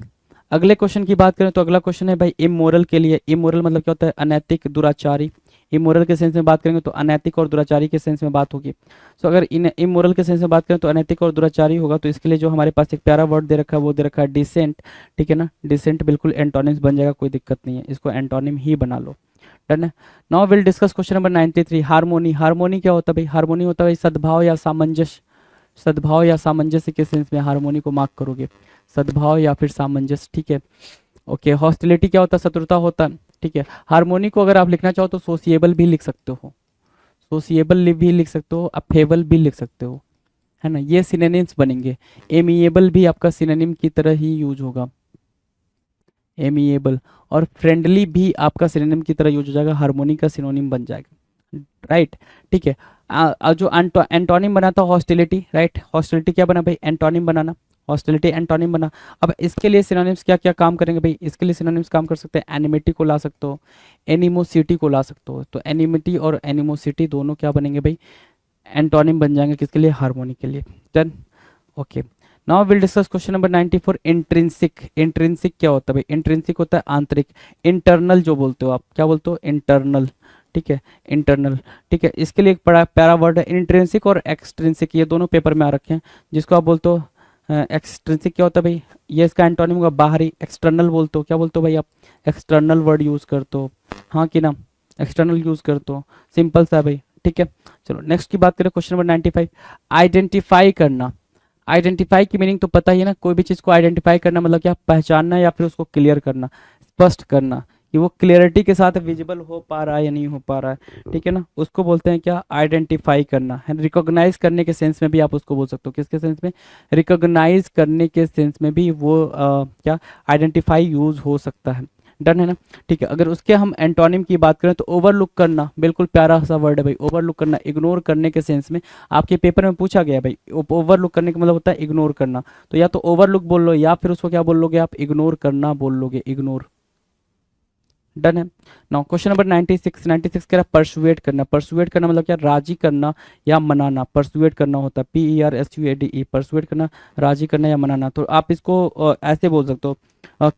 अगले क्वेश्चन की बात करें तो अगला क्वेश्चन है भाई इमोरल के लिए। इमोरल मतलब क्या होता है, अनैतिक, दुराचारी, इमोरल के सेंस में बात करेंगे तो अनैतिक और दुराचारी के सेंस में बात होगी। सो अगर इन इमोरल के सेंस में बात करें तो अनैतिक और दुराचारी होगा, तो इसके लिए जो हमारे पास एक प्यारा वर्ड दे रखा है वो दे रखा है डिसेंट, ठीक है ना। डिसेंट बिल्कुल एंटोनिम्स बन जाएगा, कोई दिक्कत नहीं है, इसको एंटोनिम ही बना लो। डन है। Now will discuss question number 93, harmony. Harmony क्या होता है भाई? हार्मोनी होता है सद्भाव या सामंजस्य। सद्भाव या सामंजस्य के सेंस में हार्मोनी को मार्क करोगे, सद्भाव या फिर सामंजस्य, ठीक है। ओके, हॉस्टिलिटी क्या होता है? शत्रुता होता है, ठीक है। हार्मोनी को अगर आप लिखना चाहो तो सोसिएबल भी लिख सकते हो, सोसिएबल भी लिख सकते हो, अफेबल भी लिख सकते हो, है ना, ये सिनोनिम्स बनेंगे। एमिएबल भी आपका सिनोनिम की तरह ही यूज होगा, एमिएबल। और फ्रेंडली भी आपका सिनोनिम की तरह यूज हो जाएगा, हार्मोनी का सिनोनिम बन जाएगा, राइट, ठीक है। जो एंटोनिम बना था हॉस्टिलिटी, राइट, हॉस्टिलिटी क्या बना भाई? एंटोनिम बनाना, हॉस्टिलिटी एंटोनिम बना। अब इसके लिए सिनोनिम्स क्या क्या काम करेंगे भाई? इसके लिए सिनोनिम्स काम कर सकते हैं, एनिमिटी को ला सकते हो, एनिमोसिटी को ला सकते हो। तो एनिमिटी और एनिमोसिटी दोनों क्या बनेंगे भाई? एंटोनिम बन जाएंगे, किसके लिए? हार्मोनी के लिए। Done, okay. Now will discuss question number 94, intrinsic. Intrinsic क्या होता है भाई? इंट्रिंसिक होता है आंतरिक, इंटरनल जो बोलते हो आप, क्या बोलते हो? इंटरनल, ठीक है, इंटरनल, ठीक है। इसके लिए एक बड़ा प्यारा वर्ड है इंट्रिंसिक और एक्सट्रिंसिक, ये दोनों पेपर में आ रखे हैं, जिसको आप बोलते हो एक्सट्रिंसिक क्या होता है भाई? ये इसका एंटोनिम होगा बाहरी। एक्सटर्नल बोलते हो, क्या बोलते हो भाई आप? एक्सटर्नल वर्ड यूज करते हो, हाँ कि ना, एक्सटर्नल यूज करते हो, सिंपल सा है भाई, ठीक है। चलो नेक्स्ट की बात करें, क्वेश्चन नंबर 95, आइडेंटिफाई करना। आइडेंटिफाई की मीनिंग तो पता ही है ना, कोई भी चीज़ को आइडेंटिफाई करना मतलब क्या? पहचानना या फिर उसको क्लियर करना, स्पष्ट करना कि वो क्लियरिटी के साथ विजिबल हो पा रहा है या नहीं हो पा रहा है, ठीक है ना, उसको बोलते हैं क्या? आइडेंटिफाई करना है। रिकॉग्नाइज करने के सेंस में भी आप उसको बोल सकते हो, किसके सेंस में? रिकॉग्नाइज करने के सेंस में भी वो क्या आइडेंटिफाई यूज हो सकता है। डन है ना, ठीक है। अगर उसके हम एंटोनिम की बात करें तो ओवरलुक करना, बिल्कुल प्यारा सा वर्ड है भाई, ओवरलुक करना, इग्नोर करने के सेंस में आपके पेपर में पूछा गया भाई। ओवरलुक करने का मतलब होता है इग्नोर करना, तो या तो ओवरलुक बोल लो या फिर उसको क्या बोल लोगे आप? इग्नोर करना बोल लोगे, इग्नोर। डन है। नाउ क्वेश्चन नंबर 96, 96 कह रहा है परसुएट करना। परसुएट करना मतलब क्या? राजी करना या मनाना, परसुएट करना होता है, PERSUADE, परसुएट करना, राजी करना या मनाना। तो आप इसको ऐसे बोल सकते हो,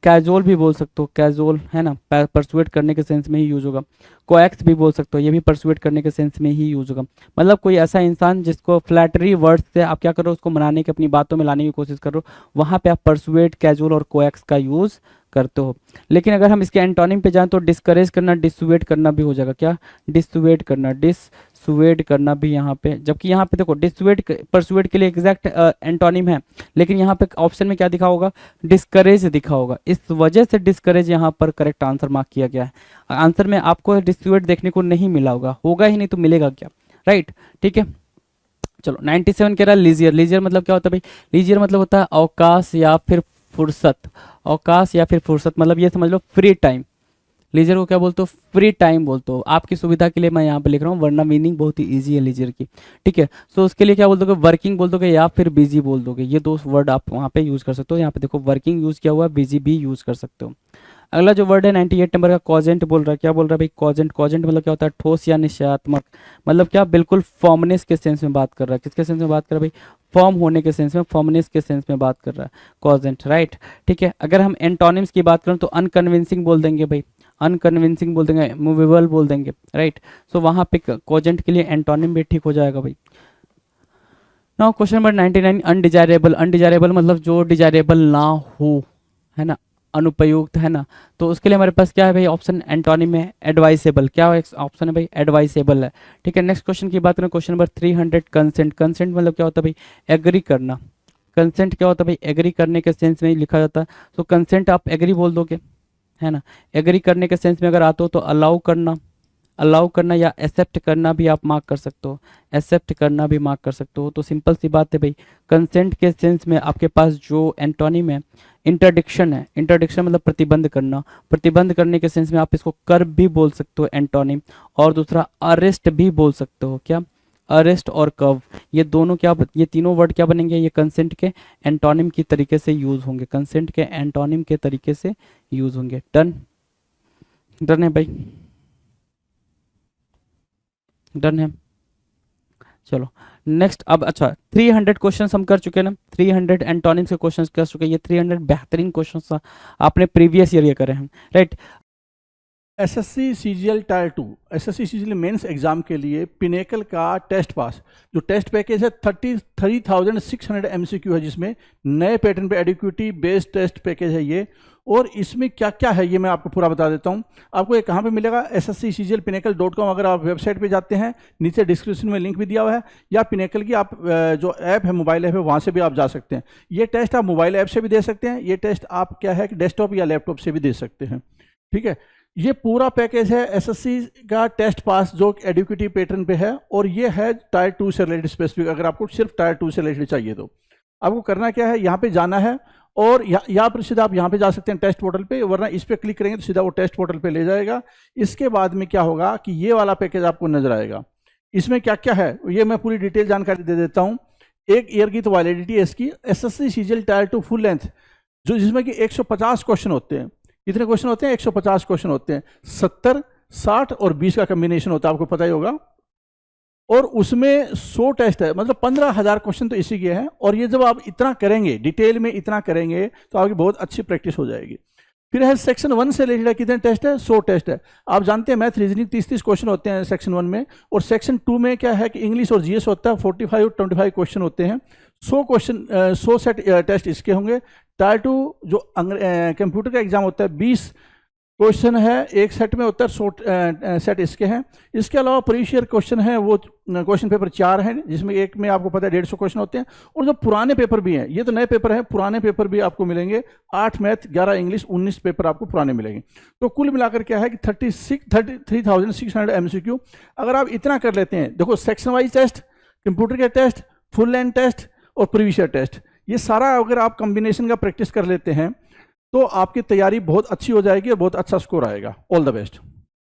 कैजुअल भी बोल सकते हो, कैजुअल है ना, परसुएट करने के सेंस में ही यूज होगा। कोएक्स भी बोल सकते हो, ये भी परसुएट करने के सेंस में ही यूज होगा। मतलब कोई ऐसा इंसान जिसको फ्लैटरी वर्ड्स से आप क्या करो, उसको मनाने की, अपनी बातों में लाने की कोशिश करो, वहां पे आप परसुएट, कैजुअल और कोएक्स का यूज करते हो। लेकिन अगर हम इसके एंटोनिम पे जाएं तो डिस्करेज करना, डिसुएट करना भी हो जाएगा, क्या? डिसुएट करना, डिसुएट करना भी यहाँ पे, जबकि यहाँ पे देखो डिसुएट परसुएट के लिए एग्जैक्ट एंटोनिम है, लेकिन यहाँ पे ऑप्शन में क्या दिखा होगा? डिस्करेज दिखा होगा, इस वजह से डिस्करेज यहाँ पर करेक्ट आंसर मार्क किया गया है। आंसर में आपको डिसुएट देखने को नहीं मिला होगा, होगा ही नहीं तो मिलेगा क्या, राइट, ठीक है। चलो 97 कह रहा है लीजियर। लीजियर मतलब क्या होता है भाई? लीजियर मतलब होता है अवकाश या फिर फुर्सत, अवकाश या फिर फुर्सत, मतलब ये समझ लो फ्री टाइम। लीजर को क्या बोलते हो? फ्री टाइम बोलते हो। आपकी सुविधा के लिए मैं यहाँ पे लिख रहा हूँ, वरना मीनिंग बहुत ही इजी है लीजर की, ठीक है। सो उसके लिए क्या बोल दोगे? वर्किंग बोल दोगे या फिर बिजी बोल दोगे, ये दो वर्ड आप वहाँ पे यूज कर सकते हो। यहाँ पे देखो वर्किंग यूज किया हुआ है, बिजी भी यूज कर सकते हो। अगला जो वर्ड है 98 नंबर का, कॉजेंट बोल रहा है। क्या बोल रहा है भाई? कॉजेंट। कॉजेंट मतलब क्या होता है? ठोस या निश्चयात्मक, मतलब क्या? बिल्कुल फॉर्मनेस के सेंस में बात कर रहा है। किसके सेंस में बात कर रहा है भाई? फॉर्म होने के सेंस में, फॉर्मनेस के सेंस में बात कर रहा है कॉजेंट, राइट, ठीक है। अगर हम एंटोनिम्स की बात करें तो अनकन्विंसिंग बोल देंगे भाई, अनकन्विंसिंग बोल देंगे, मूवेबल बोल देंगे, राइट। सो वहाँ पे कॉजेंट के लिए एंटोनिम भी ठीक हो जाएगा भाई। Now question number 99, undesirable. Undesirable मतलब जो डिजायरेबल ना हो, है ना, अनुपयुक्त, है ना। तो उसके लिए हमारे पास क्या है भाई? ऑप्शन एंटोनिम है एडवाइसेबल। क्या ऑप्शन है भाई? एडवाइसेबल है, ठीक है। नेक्स्ट क्वेश्चन की बात करें, क्वेश्चन नंबर 300, कंसेंट। कंसेंट मतलब क्या होता है भाई? एग्री करना। कंसेंट क्या होता है भाई? एग्री करने के सेंस में ही लिखा जाता है। तो कंसेंट आप एग्री बोल दोगे, है ना। एग्री करने के सेंस में अगर आते हो तो अलाउ करना, अलाउ करना या एक्सेप्ट करना भी आप मार्क कर सकते हो, एक्सेप्ट करना भी मार्क कर सकते हो। तो सिंपल सी बात है भाई, कंसेंट के सेंस में आपके पास जो एंटोनिम है इंटरडिक्शन है। इंटरडिक्शन मतलब प्रतिबंध करना, प्रतिबंध करने के सेंस में आप इसको कर भी बोल सकते हो एंटोनिम, और दूसरा अरेस्ट भी बोल सकते हो। क्या? अरेस्ट और कव, ये दोनों क्या, ये तीनों वर्ड क्या बनेंगे? ये कंसेंट के एंटोनिम की तरीके से यूज होंगे, कंसेंट के एंटोनिम के तरीके से यूज होंगे। डन, डन है भाई, डन है। चलो नेक्स्ट, अब अच्छा 300 क्वेश्चन हम कर चुके हैं ना, 300 एंटोनिम्स के क्वेश्चन कर चुके हैं। ये 300 बेहतरीन क्वेश्चन आपने प्रीवियस ईयर ये करे हैं, right. SSC CGL tier 2 SSC CGL mains exam के लिए पिनेकल का टेस्ट पास जो टेस्ट पैकेज है 33,600 एमसीक्यू है, जिसमें नए पैटर्न पे एडिक्विटी बेस्ड टेस्ट पैकेज है ये। और इसमें क्या क्या है ये मैं आपको पूरा बता देता हूँ। आपको ये कहाँ पे मिलेगा, SSCCGLPinnacle.com। अगर आप वेबसाइट पे जाते हैं, नीचे डिस्क्रिप्शन में लिंक भी दिया हुआ है, या पिनेकल की आप जो ऐप है, मोबाइल ऐप है, वहाँ से भी आप जा सकते हैं। ये टेस्ट आप मोबाइल ऐप से भी दे सकते हैं, ये टेस्ट आप क्या है कि डेस्कटॉप या लैपटॉप से भी दे सकते हैं। ठीक है, ये पूरा पैकेज है एसएससी का टेस्ट पास जो एडिक्विटी पैटर्न पे है, और ये है टायर 2 से रिलेटेड स्पेसिफिक। अगर आपको सिर्फ टायर 2 से रिलेटेड चाहिए तो आपको करना क्या है, यहाँ पे जाना है और यहाँ पर सीधा आप यहाँ पे जा सकते हैं टेस्ट पोर्टल पे, वरना इस पे क्लिक करेंगे तो सीधा वो टेस्ट पोर्टल पे ले जाएगा। इसके बाद में क्या होगा कि ये वाला पैकेज आपको नजर आएगा। इसमें क्या क्या है ये मैं पूरी डिटेल जानकारी दे देता हूँ। 1 ईयर की तो वैलिडिटी है इसकी। SSC CGL tier 2 full length जो जिसमें कि 150 क्वेश्चन होते हैं। कितने क्वेश्चन होते हैं? 150 क्वेश्चन होते हैं। 70, 60 और 20 का कॉम्बिनेशन होता है, आपको पता ही होगा। और उसमें 100 टेस्ट है, मतलब 15,000 क्वेश्चन तो इसी के हैं। और ये जब आप इतना करेंगे, डिटेल में इतना करेंगे, तो आपकी बहुत अच्छी प्रैक्टिस हो जाएगी। फिर है सेक्शन 1 से रिलेटेड कितने टेस्ट है? 100 टेस्ट है। आप जानते हैं मैथ रीजनिंग 30-30 क्वेश्चन होते हैं सेक्शन 1 में, और सेक्शन 2 में क्या है कि इंग्लिश और जीएस होता है, 45-25 क्वेश्चन होते हैं। 100 सेट टेस्ट इसके होंगे। टायर 2 जो कंप्यूटर का एग्जाम होता है 20 क्वेश्चन है एक सेट में होता है, 100 सेट इसके हैं। इसके अलावा प्रीवियस ईयर क्वेश्चन है वो क्वेश्चन पेपर 4 हैं, जिसमें एक में आपको पता है 150 क्वेश्चन होते हैं। और जो पुराने पेपर भी हैं, ये तो नए पेपर हैं, पुराने पेपर भी आपको मिलेंगे। 8 मैथ, 11 इंग्लिश, 19 पेपर आपको पुराने मिलेंगे। तो कुल मिलाकर क्या है कि 33,600 एमसीक्यू। अगर आप इतना कर लेते हैं, देखो सेक्शन वाइज टेस्ट, कंप्यूटर के टेस्ट, फुल लेंथ टेस्ट और प्रीवियस ईयर टेस्ट, ये सारा अगर आप कॉम्बिनेशन का प्रैक्टिस कर लेते हैं तो आपकी तैयारी बहुत अच्छी हो जाएगी और बहुत अच्छा स्कोर आएगा। All the best.